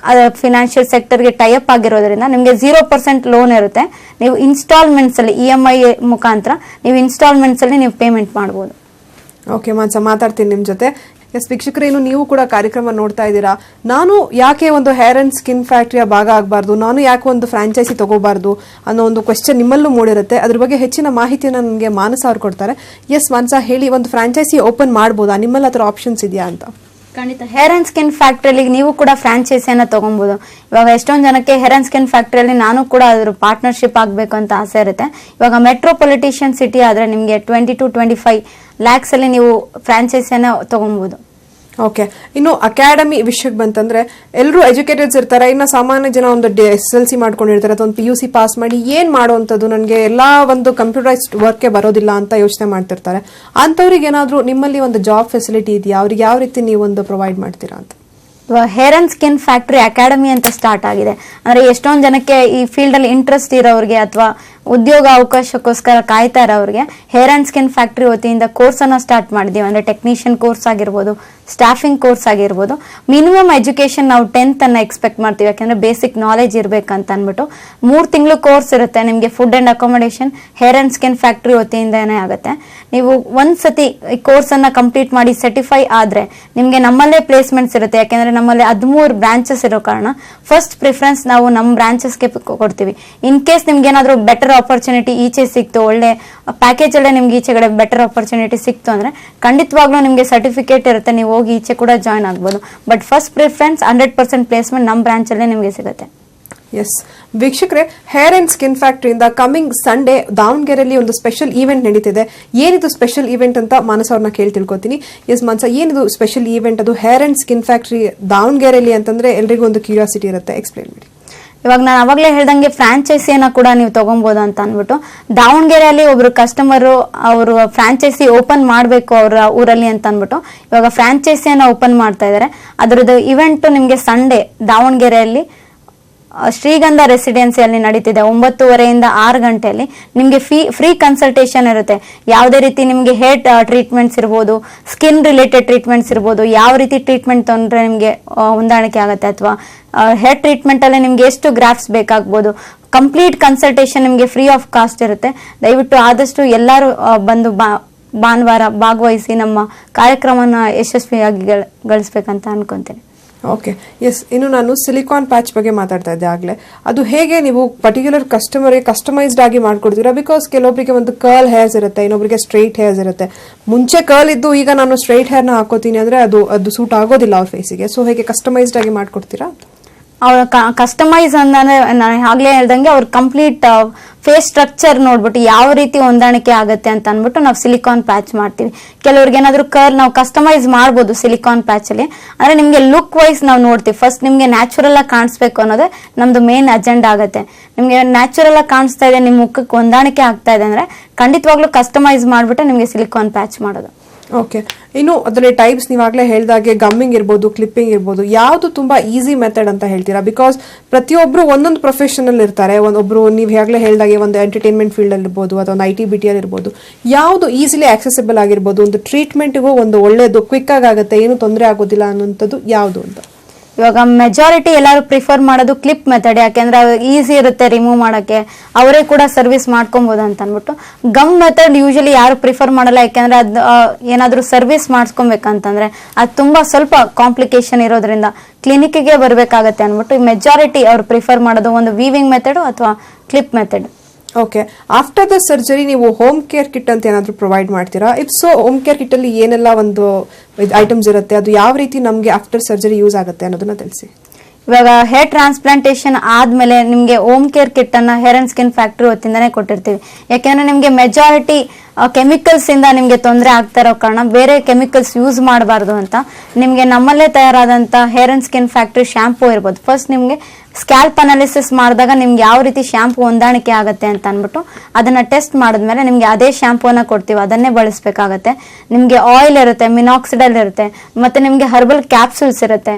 ಫಿನಾನ್ಷಿಯಲ್ ಸೆಕ್ಟರ್ಗೆ ಟೈಅಪ್ ಆಗಿರೋದ್ರಿಂದ ನಿಮಗೆ 0% ಲೋನ್ ಇರುತ್ತೆ. ನೀವು ಇನ್ಸ್ಟಾಲ್ಮೆಂಟ್ಸ್ ಅಲ್ಲಿ EMI ಮುಖಾಂತರ ನೀವು ಇನ್ಸ್ಟಾಲ್ಮೆಂಟ್ಸ್ ಅಲ್ಲಿ ನೀವು ಪೇಮೆಂಟ್ ಮಾಡ್ಬೋದು. ಓಕೆ ಮಾನ್ಸ, ಮಾತಾಡ್ತೀನಿ ನಿಮ್ಮ ಜೊತೆ. ಎಸ್ ವೀಕ್ಷಕರೇನು ನೀವು ಕೂಡ ಕಾರ್ಯಕ್ರಮ ನೋಡ್ತಾ ಇದ್ದೀರಾ. ನಾನು ಯಾಕೆ ಒಂದು ಹೇರ್ ಅಂಡ್ ಸ್ಕಿನ್ ಫ್ಯಾಕ್ಟ್ರಿಯ ಭಾಗ ಆಗಬಾರ್ದು, ನಾನು ಯಾಕೆ ಒಂದು ಫ್ರಾಂಚೈಸಿ ತಗೋಬಾರ್ದು ಅನ್ನೋ ಒಂದು ಕ್ವೆಶ್ಚನ್ ನಿಮ್ಮಲ್ಲೂ ಮೂಡಿರುತ್ತೆ. ಅದ್ರ ಬಗ್ಗೆ ಹೆಚ್ಚಿನ ಮಾಹಿತಿಯನ್ನು ನನಗೆ ಮಾನಸ ಅವ್ರು ಕೊಡ್ತಾರೆ. ಎಸ್ ಮಾನಸ, ಹೇಳಿ, ಒಂದು ಫ್ರಾಂಚೈಸಿ ಓಪನ್ ಮಾಡ್ಬೋದಾ? ನಿಮ್ಮಲ್ಲಿ ಆ ಥರ ಆಪ್ಷನ್ಸ್ ಇದೆಯಾ ಅಂತ? ಖಂಡಿತ. ಹೇರ್ ಅಂಡ್ ಸ್ಕಿನ್ ಫ್ಯಾಕ್ಟ್ರಿಯಲ್ಲಿ ನೀವು ಕೂಡ ಫ್ರಾಂಚೈಸಿಯನ್ನ ತಗೊಬಹುದು. ಇವಾಗ ಎಷ್ಟೊಂದು ಜನಕ್ಕೆ ಹೇರ್ ಅಂಡ್ ಸ್ಕಿನ್ ಫ್ಯಾಕ್ಟ್ರಿಯಲ್ಲಿ ನಾನು ಕೂಡ ಅದ್ರ ಪಾರ್ಟ್ನರ್ಶಿಪ್ ಆಗಬೇಕು ಅಂತ ಆಸೆ ಇರುತ್ತೆ. ಇವಾಗ ಮೆಟ್ರೋಪಾಲಿಟಿಷಿಯನ್ ಸಿಟಿ ಆದ್ರೆ ನಿಮಗೆ 20 to 25 lakhs ಅಲ್ಲಿ ನೀವು ಫ್ರಾಂಚೈಸಿಯನ್ನ ತಗೊಬಹುದು. ಓಕೆ, ಇನ್ನು ಅಕಾಡೆಮಿ ವಿಷಯಕ್ಕೆ ಬಂತಂದ್ರೆ ಎಲ್ಲರೂ ಎಜುಕೇಟೆಡ್ಸ್ ಇರ್ತಾರೆ. ಇನ್ನು ಸಾಮಾನ್ಯ ಜನ ಒಂದು SSLC ಮಾಡ್ಕೊಂಡಿರ್ತಾರೆ ಅಥವಾ ಒಂದು PUC ಪಾಸ್ ಮಾಡಿ ಏನ್ ಮಾಡುವಂಥದ್ದು, ನನಗೆ ಎಲ್ಲಾ ಒಂದು ಕಂಪ್ಯೂಟರೈಸ್ಡ್ ವರ್ಕ್ಗೆ ಬರೋದಿಲ್ಲ ಅಂತ ಯೋಚನೆ ಮಾಡ್ತಿರ್ತಾರೆ. ಅಂಥವ್ರಿಗೆ ಏನಾದರೂ ನಿಮ್ಮಲ್ಲಿ ಒಂದು ಜಾಬ್ ಫೆಸಿಲಿಟಿ ಇದೆಯಾ? ಅವ್ರಿಗೆ ಯಾವ ರೀತಿ ನೀವು ಒಂದು ಪ್ರೊವೈಡ್ ಮಾಡ್ತೀರಾ ಅಂತ? ಇವಾಗ hair and skin factory academy ಅಂತ ಸ್ಟಾರ್ಟ್ ಆಗಿದೆ. ಅಂದ್ರೆ ಎಷ್ಟೊಂದು ಜನಕ್ಕೆ ಈ ಫೀಲ್ಡ್ ಅಲ್ಲಿ ಇಂಟ್ರೆಸ್ಟ್ ಇರೋರಿಗೆ ಅಥವಾ ಉದ್ಯೋಗ ಅವಕಾಶಕ್ಕೋಸ್ಕರ ಕಾಯ್ತಾ ಇರೋರಿಗೆ ಹೇರ್ ಅಂಡ್ ಸ್ಕಿನ್ ಫ್ಯಾಕ್ಟ್ರಿ ವತಿಯಿಂದ ಕೋರ್ಸ್ ಅನ್ನ ಸ್ಟಾರ್ಟ್ ಮಾಡಿದೀವಿ. ಅಂದ್ರೆ ಟೆಕ್ನಿಷಿಯನ್ ಕೋರ್ಸ್ ಆಗಿರ್ಬೋದು, ಸ್ಟಾಫಿಂಗ್ ಕೋರ್ಸ್ ಆಗಿರ್ಬೋದು. ಮಿನಿಮಮ್ ಎಜುಕೇಶನ್ ನಾವು 10th ಅನ್ನ ಎಕ್ಸ್ಪೆಕ್ಟ್ ಮಾಡ್ತೀವಿ, ಯಾಕಂದ್ರೆ ಬೇಸಿಕ್ ನಾಲೆಜ್ ಇರ್ಬೇಕಂತ ಅನ್ಬಿಟ್ಟು 3 ತಿಂಗಳು ಕೋರ್ಸ್ ಇರುತ್ತೆ. ನಿಮಗೆ food and accommodation hair and skin factory ವತಿಯಿಂದಾನೇ ಆಗುತ್ತೆ. ನೀವು ಒಂದ್ಸತಿ ಈ ಕೋರ್ಸ್ ಅನ್ನ ಕಂಪ್ಲೀಟ್ ಮಾಡಿ ಸರ್ಟಿಫೈ ಆದ್ರೆ ನಿಮ್ಗೆ ನಮ್ಮಲ್ಲೇ ಪ್ಲೇಸ್ಮೆಂಟ್ಸ್ ಇರುತ್ತೆ. ಯಾಕಂದ್ರೆ ನಮ್ಮಲ್ಲಿ 13 ಬ್ರಾಂಚಸ್ ಇರೋ ಕಾರಣ ಫಸ್ಟ್ ಪ್ರಿಫರೆನ್ಸ್ ನಾವು ನಮ್ಮ ಬ್ರಾಂಚಸ್ಗೆ ಕೊಡ್ತೀವಿ. ಇನ್ ಕೇಸ್ ನಿಮ್ಗೆ ಏನಾದ್ರು ಬೆಟರ್ ಆಪರ್ಚುನಿಟಿ ಈಚೆ ಸಿಕ್ತು, ಒಳ್ಳೆ ಪ್ಯಾಕೇಜ್ ಅಲ್ಲೇ ನಿಮ್ಗೆ ಈಚೆಗಡೆ ಬೆಟರ್ ಆಪರ್ಚುನಿಟಿ ಸಿಕ್ತು ಅಂದ್ರೆ ಖಂಡಿತವಾಗ್ಲೂ ನಿಮ್ಗೆ ಸರ್ಟಿಫಿಕೇಟ್ ಇರುತ್ತೆ, ನೀವು ಹೋಗಿ ಈಚೆ ಕೂಡ ಜಾಯ್ನ್ ಆಗ್ಬೋದು. ಬಟ್ ಫಸ್ಟ್ ಪ್ರಿಫರೆನ್ಸ್ 100% ಪ್ಲೇಸ್ಮೆಂಟ್ ನಮ್ಮ ಬ್ರಾಂಚ್ ಅಲ್ಲೇ ನಿಮ್ಗೆ ಸಿಗುತ್ತೆ. ಎಸ್ ವೀಕ್ಷಕರೇ, ಹೇರ್ ಅಂಡ್ ಸ್ಕಿನ್ ಫ್ಯಾಕ್ಟರಿಯಿಂದ ಕಮಿಂಗ್ ಸಂಡೇ ದಾವಣಗೆರೆಯಲ್ಲಿ ಒಂದು ಸ್ಪೆಷಲ್ ಈವೆಂಟ್ ನಡೀತಿದೆ. ಏನಿದು ಸ್ಪೆಷಲ್ ಈವೆಂಟ್ ಅಂತ ಮಾನಸ ಅವ್ರನ್ನ ಕೇಳಿ ತಿಳ್ಕೊತೀನಿ. ಎಸ್ ಮಾನಸ, ಏನಿದು ಸ್ಪೆಷಲ್ ಈವೆಂಟ್? ಅದು ಹೇರ್ ಅಂಡ್ ಸ್ಕಿನ್ ಫ್ಯಾಕ್ಟರಿ ದಾವಣಗೆರೆಯಲ್ಲಿ ಅಂತಂದ್ರೆ ಎಲ್ರಿಗೂ ಒಂದು ಕ್ಯೂರಿಯಾಸಿಟಿ ಇರುತ್ತೆ, ಎಕ್ಸ್ಪ್ಲೈನ್ ಮಾಡಿ. ಇವಾಗ ನಾನು ಅವಾಗಲೇ ಹೇಳ್ದಂಗೆ ಫ್ರಾಂಚೈಸಿಯನ್ನ ಕೂಡ ನೀವು ತಗೊಬಹುದು ಅಂತ ಅನ್ಬಿಟ್ಟು ದಾವಣಗೆರೆಯಲ್ಲಿ ಒಬ್ರು ಕಸ್ಟಮರ್ ಅವರು ಫ್ರಾಂಚೈಸಿ ಓಪನ್ ಮಾಡಬೇಕು ಅವರ ಊರಲ್ಲಿ ಅಂತ ಅನ್ಬಿಟ್ಟು ಇವಾಗ ಫ್ರಾಂಚೈಸಿಯನ್ನ ಓಪನ್ ಮಾಡ್ತಾ ಇದ್ದಾರೆ. ಅದರದ್ದು ಇವೆಂಟ್ ನಿಮ್ಗೆ ಸಂಡೇ ದಾವಣಗೆರೆಯಲ್ಲಿ ಶ್ರೀಗಂಧ ರೆಸಿಡೆನ್ಸಿಯಲ್ಲಿ ನಡೀತಿದೆ. 9:30 6 ಗಂಟೆಯಲ್ಲಿ ನಿಮ್ಗೆ ಫ್ರೀ ಕನ್ಸಲ್ಟೇಷನ್ ಇರುತ್ತೆ. ಯಾವುದೇ ರೀತಿ ನಿಮ್ಗೆ ಹೇರ್ ಟ್ರೀಟ್ಮೆಂಟ್ಸ್ ಇರ್ಬೋದು, ಸ್ಕಿನ್ ರಿಲೇಟೆಡ್ ಟ್ರೀಟ್ಮೆಂಟ್ಸ್ ಇರ್ಬೋದು, ಯಾವ ರೀತಿ ಟ್ರೀಟ್ಮೆಂಟ್ ತೊಂದ್ರೆ ನಿಮ್ಗೆ ಹೊಂದಾಣಿಕೆ ಆಗುತ್ತೆ ಅಥವಾ ಹೇರ್ ಟ್ರೀಟ್ಮೆಂಟ್ ಅಲ್ಲಿ ನಿಮ್ಗೆ ಎಷ್ಟು ಗ್ರಾಫ್ಸ್ ಬೇಕಾಗ್ಬೋದು, ಕಂಪ್ಲೀಟ್ ಕನ್ಸಲ್ಟೇಷನ್ ನಿಮ್ಗೆ ಫ್ರೀ ಆಫ್ ಕಾಸ್ಟ್ ಇರುತ್ತೆ. ದಯವಿಟ್ಟು ಆದಷ್ಟು ಎಲ್ಲರೂ ಬಂದು ಭಾನುವಾರ ಭಾಗವಹಿಸಿ ನಮ್ಮ ಕಾರ್ಯಕ್ರಮನ ಯಶಸ್ವಿಯಾಗಿ ಗಳಿಸ್ಬೇಕಂತ ಅನ್ಕೊಂತೀನಿ. Okay, yes. ಇನ್ನು ನಾನು ಸಿಲಿಕಾನ್ ಪ್ಯಾಚ್ ಬಗ್ಗೆ ಮಾತಾಡ್ತಾ ಇದ್ದೆ ಆಗ್ಲೇ. ಅದು ಹೇಗೆ ನೀವು ಪರ್ಟಿಕ್ಯುಲರ್ ಕಸ್ಟಮರ್ಗೆ ಕಸ್ಟಮೈಸ್ಡ್ ಆಗಿ ಮಾಡ್ಕೊಡ್ತೀರಾ? ಬಿಕಾಸ್ ಕೆಲವೊಬ್ಬರಿಗೆ ಒಂದು ಕರ್ಲ್ ಹೇರ್ಸ್ ಇರುತ್ತೆ, ಇನ್ನೊಬ್ಬರಿಗೆ ಸ್ಟ್ರೈಟ್ ಹೇರ್ಸ್ ಇರುತ್ತೆ. ಮುಂಚೆ ಕರ್ಲ್ ಇದ್ದು ಈಗ ನಾನು ಸ್ಟ್ರೈಟ್ ಹೇರ್ನ ಹಾಕೋತೀನಿ ಅಂದ್ರೆ ಅದು ಸೂಟ್ ಆಗೋದಿಲ್ಲ ಅವ್ರ ಫೇಸಿಗೆ. ಸೊ ಹೇಗೆ ಕಸ್ಟಮೈಸ್ಡ್ ಆಗಿ ಮಾಡ್ಕೊಡ್ತೀರಾ? ಅವ್ರ ಕಸ್ಟಮೈಸ್ ಅಂದ್ರೆ ನಾನು ಆಗ್ಲೇ ಹೇಳ್ದಂಗೆ ಅವ್ರ ಕಂಪ್ಲೀಟ್ ಫೇಸ್ ಸ್ಟ್ರಕ್ಚರ್ ನೋಡ್ಬಿಟ್ಟು ಯಾವ ರೀತಿ ಹೊಂದಾಣಿಕೆ ಆಗುತ್ತೆ ಅಂತ ಅನ್ಬಿಟ್ಟು ನಾವು ಸಿಲಿಕಾನ್ ಪ್ಯಾಚ್ ಮಾಡ್ತೀವಿ. ಕೆಲವ್ರಿಗೆ ಏನಾದ್ರು ಕರ್ಲ್ ನಾವು ಕಸ್ಟಮೈಸ್ ಮಾಡ್ಬೋದು ಸಿಲಿಕಾನ್ ಪ್ಯಾಚ್ ಅಲ್ಲಿ. ಅಂದ್ರೆ ನಿಮ್ಗೆ ಲುಕ್ ವೈಸ್ ನಾವು ನೋಡ್ತೀವಿ. ಫಸ್ಟ್ ನಿಮ್ಗೆ ನ್ಯಾಚುರಲ್ ಆಗಿ ಕಾಣಿಸ್ಬೇಕು ಅನ್ನೋದೇ ನಮ್ದು ಮೇನ್ ಅಜೆಂಡಾ ಆಗುತ್ತೆ. ನಿಮ್ಗೆ ನ್ಯಾಚುರಲ್ ಆಗಿ ಕಾಣಿಸ್ತಾ ಇದೆ, ನಿಮ್ ಮುಖಕ್ಕೆ ಹೊಂದಾಣಿಕೆ ಆಗ್ತಾ ಇದೆ ಅಂದ್ರೆ ಖಂಡಿತವಾಗ್ಲೂ ಕಸ್ಟಮೈಸ್ ಮಾಡ್ಬಿಟ್ಟು ನಿಮ್ಗೆ ಸಿಲಿಕಾನ್ ಪ್ಯಾಚ್ ಮಾಡೋದು. ಓಕೆ, ಇನ್ನು ಅದರಲ್ಲಿ ಟೈಪ್ಸ್ ನೀವಾಗಲೇ ಹೇಳಿದಾಗೆ ಗಮ್ಮಿಂಗ್ ಇರ್ಬೋದು, ಕ್ಲಿಪ್ಪಿಂಗ್ ಇರ್ಬೋದು, ಯಾವುದು ತುಂಬಾ ಈಸಿ ಮೆಥಡ್ ಅಂತ ಹೇಳ್ತೀರಾ? ಬಿಕಾಸ್ ಪ್ರತಿಯೊಬ್ರು ಒಂದೊಂದು ಪ್ರೊಫೆಷನಲ್ ಇರ್ತಾರೆ. ಒಬ್ಬರು ನೀವು ಈಗಾಗಲೇ ಹೇಳಿದಾಗೆ ಒಂದು ಎಂಟರ್ಟೈನ್ಮೆಂಟ್ ಫೀಲ್ಡ್ ಅಲ್ಲಿ ಇರ್ಬೋದು ಅಥವಾ ಒಂದು IT BT ಅಲ್ಲಿ ಇರ್ಬೋದು. ಯಾವುದು ಈಸಿಲಿ ಆಕ್ಸೆಸಿಬಲ್ ಆಗಿರ್ಬೋದು, ಒಂದು ಟ್ರೀಟ್ಮೆಂಟ್ಗೂ ಒಂದು ಒಳ್ಳೇದು ಕ್ವಿಕ್ ಆಗುತ್ತೆ, ಏನು ತೊಂದರೆ ಆಗೋದಿಲ್ಲ ಅನ್ನೋಂಥದ್ದು ಯಾವುದು ಅಂತ? ಇವಾಗ ಮೆಜಾರಿಟಿ ಎಲ್ಲರೂ ಪ್ರಿಫರ್ ಮಾಡೋದು ಕ್ಲಿಪ್ ಮೆಥಡ್. ಯಾಕೆಂದ್ರೆ ಈಸಿ ಇರುತ್ತೆ ರಿಮೂವ್ ಮಾಡಕ್ಕೆ, ಅವರೇ ಕೂಡ ಸರ್ವಿಸ್ ಮಾಡ್ಕೊಬಹುದು ಅಂತ ಅನ್ಬಿಟ್ಟು. ಗಮ್ ಮೆಥಡ್ ಯೂಶಲಿ ಯಾರು ಪ್ರಿಫರ್ ಮಾಡಲ್ಲ. ಯಾಕೆಂದ್ರೆ ಅದು ಏನಾದ್ರೂ ಸರ್ವಿಸ್ ಮಾಡಿಸ್ಕೊಬೇಕಂತಂದ್ರೆ ಅದು ತುಂಬಾ ಸ್ವಲ್ಪ ಕಾಂಪ್ಲಿಕೇಶನ್ ಇರೋದ್ರಿಂದ ಕ್ಲಿನಿಕ್ಗೆ ಬರ್ಬೇಕಾಗತ್ತೆ ಅನ್ಬಿಟ್ಟು ಮೆಜಾರಿಟಿ ಅವ್ರು ಪ್ರಿಫರ್ ಮಾಡೋದು ಒಂದು ವೀವಿಂಗ್ ಮೆಥಡ್ ಅಥವಾ clip method. Okay, after the surgery ನೀವು ಹೋಮ್ ಕೇರ್ ಕಿಟ್ ಅಂತ ಏನಾದರೂ ಪ್ರೊವೈಡ್ ಮಾಡ್ತೀರಾ? If so, home care kit ಅಲ್ಲಿ ಏನೆಲ್ಲ ಒಂದು ಐಟಮ್ಸ್ ಇರುತ್ತೆ, ಅದು ಯಾವ ರೀತಿ ನಮಗೆ ಆಫ್ಟರ್ ಸರ್ಜರಿ ಯೂಸ್ ಆಗುತ್ತೆ ಅನ್ನೋದನ್ನ ತಿಳಿಸಿ. ಇವಾಗ ಹೇರ್ ಟ್ರಾನ್ಸ್ಪ್ಲಾಂಟೇಷನ್ ಆದ್ಮೇಲೆ ನಿಮ್ಗೆ ಹೋಮ್ ಕೇರ್ ಕಿಟ್ ಅನ್ನ ಹೇರ್ ಅಂಡ್ ಸ್ಕಿನ್ ಫ್ಯಾಕ್ಟರಿ ವತಿಯಿಂದಾನೇ ಕೊಟ್ಟಿರ್ತೀವಿ. ಯಾಕೆಂದ್ರೆ ನಿಮ್ಗೆ ಮೆಜಾರಿಟಿ ಕೆಮಿಕಲ್ಸ್ ಇಂದ ನಿಮ್ಗೆ ತೊಂದರೆ ಆಗ್ತಾ ಇರೋ ಕಾರಣ ಬೇರೆ ಕೆಮಿಕಲ್ಸ್ ಯೂಸ್ ಮಾಡಬಾರ್ದು ಅಂತ ನಿಮ್ಗೆ ನಮ್ಮಲ್ಲೇ ತಯಾರಾದಂತ hair and skin factory shampoo ಇರ್ಬೋದು. ಫಸ್ಟ್ ನಿಮ್ಗೆ ಸ್ಕ್ಯಾಲ್ಪ್ ಅನಾಲಿಸಿಸ್ ಮಾಡಿದಾಗ ನಿಮ್ಗೆ ಯಾವ ರೀತಿ ಶಾಂಪೂ ಹೊಂದಾಣಿಕೆ ಆಗುತ್ತೆ ಅಂತ ಅಂದ್ಬಿಟ್ಟು ಅದನ್ನ ಟೆಸ್ಟ್ ಮಾಡಿದ್ಮೇಲೆ ನಿಮ್ಗೆ ಅದೇ ಶಾಂಪೂನ ಕೊಡ್ತೀವಿ, ಅದನ್ನೇ ಬಳಸಬೇಕಾಗತ್ತೆ. ನಿಮ್ಗೆ ಆಯಿಲ್ ಇರುತ್ತೆ, ಮಿನಾಕ್ಸಿಡಲ್ ಇರುತ್ತೆ, ಮತ್ತೆ ನಿಮ್ಗೆ ಹರ್ಬಲ್ ಕ್ಯಾಪ್ಸೂಲ್ಸ್ ಇರುತ್ತೆ,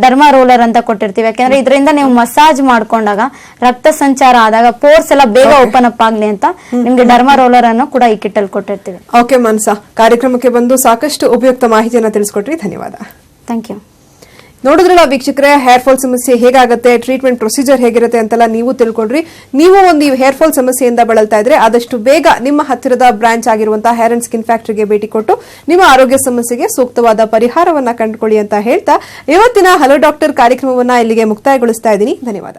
ಡರ್ಮಾ ರೋಲರ್ ಅಂತ ಕೊಟ್ಟಿರ್ತೀವಿ. ಯಾಕಂದ್ರೆ ಇದರಿಂದ ನೀವು ಮಸಾಜ್ ಮಾಡ್ಕೊಂಡಾಗ ರಕ್ತ ಸಂಚಾರ ಆದಾಗ ಪೋರ್ಸ್ ಎಲ್ಲ ಬೇಗ ಓಪನ್ ಅಪ್ ಆಗ್ಲಿ ಅಂತ ನಿಮ್ಗೆ ಡರ್ಮಾ ರೋಲರ್ ಅನ್ನು ಕೂಡ ಈ ಕಿಟ್ಟಲ್ಲಿ ಕೊಟ್ಟಿರ್ತೀವಿ. ಓಕೆ ಮನ್ಸಾ, ಕಾರ್ಯಕ್ರಮಕ್ಕೆ ಬಂದು ಸಾಕಷ್ಟು ಉಪಯುಕ್ತ ಮಾಹಿತಿಯನ್ನು ತಿಳಿಸ್ಕೊಟ್ರಿ, ಧನ್ಯವಾದ. Thank you. ನೋಡಿದ್ರಲ್ಲ ವೀಕ್ಷಕರೇ, ಹೇರ್ ಫಾಲ್ ಸಮಸ್ಯೆ ಹೇಗಾಗುತ್ತೆ, ಟ್ರೀಟ್ಮೆಂಟ್ ಪ್ರೊಸೀಜರ್ ಹೇಗಿರುತ್ತೆ ಅಂತೆಲ್ಲ ನೀವು ತಿಳ್ಕೊಂಡ್ರಿ. ನೀವು ಒಂದು ಈ ಹೇರ್ ಫಾಲ್ ಸಮಸ್ಯೆಯಿಂದ ಬಳಲ್ತಾ ಇದ್ರೆ ಆದಷ್ಟು ಬೇಗ ನಿಮ್ಮ ಹತ್ತಿರದ ಬ್ರಾಂಚ್ ಆಗಿರುವಂತಹ ಹೇರ್ ಅಂಡ್ ಸ್ಕಿನ್ ಫ್ಯಾಕ್ಟರಿಗೆ ಭೇಟಿ ಕೊಟ್ಟು ನಿಮ್ಮ ಆರೋಗ್ಯ ಸಮಸ್ಯೆಗೆ ಸೂಕ್ತವಾದ ಪರಿಹಾರವನ್ನ ಕಂಡುಕೊಳ್ಳಿ ಅಂತ ಹೇಳ್ತಾ ಇವತ್ತಿನ ಹಲೋ ಡಾಕ್ಟರ್ ಕಾರ್ಯಕ್ರಮವನ್ನ ಇಲ್ಲಿಗೆ ಮುಕ್ತಾಯಗೊಳಿಸ್ತಾ ಇದ್ದೀನಿ. ಧನ್ಯವಾದ.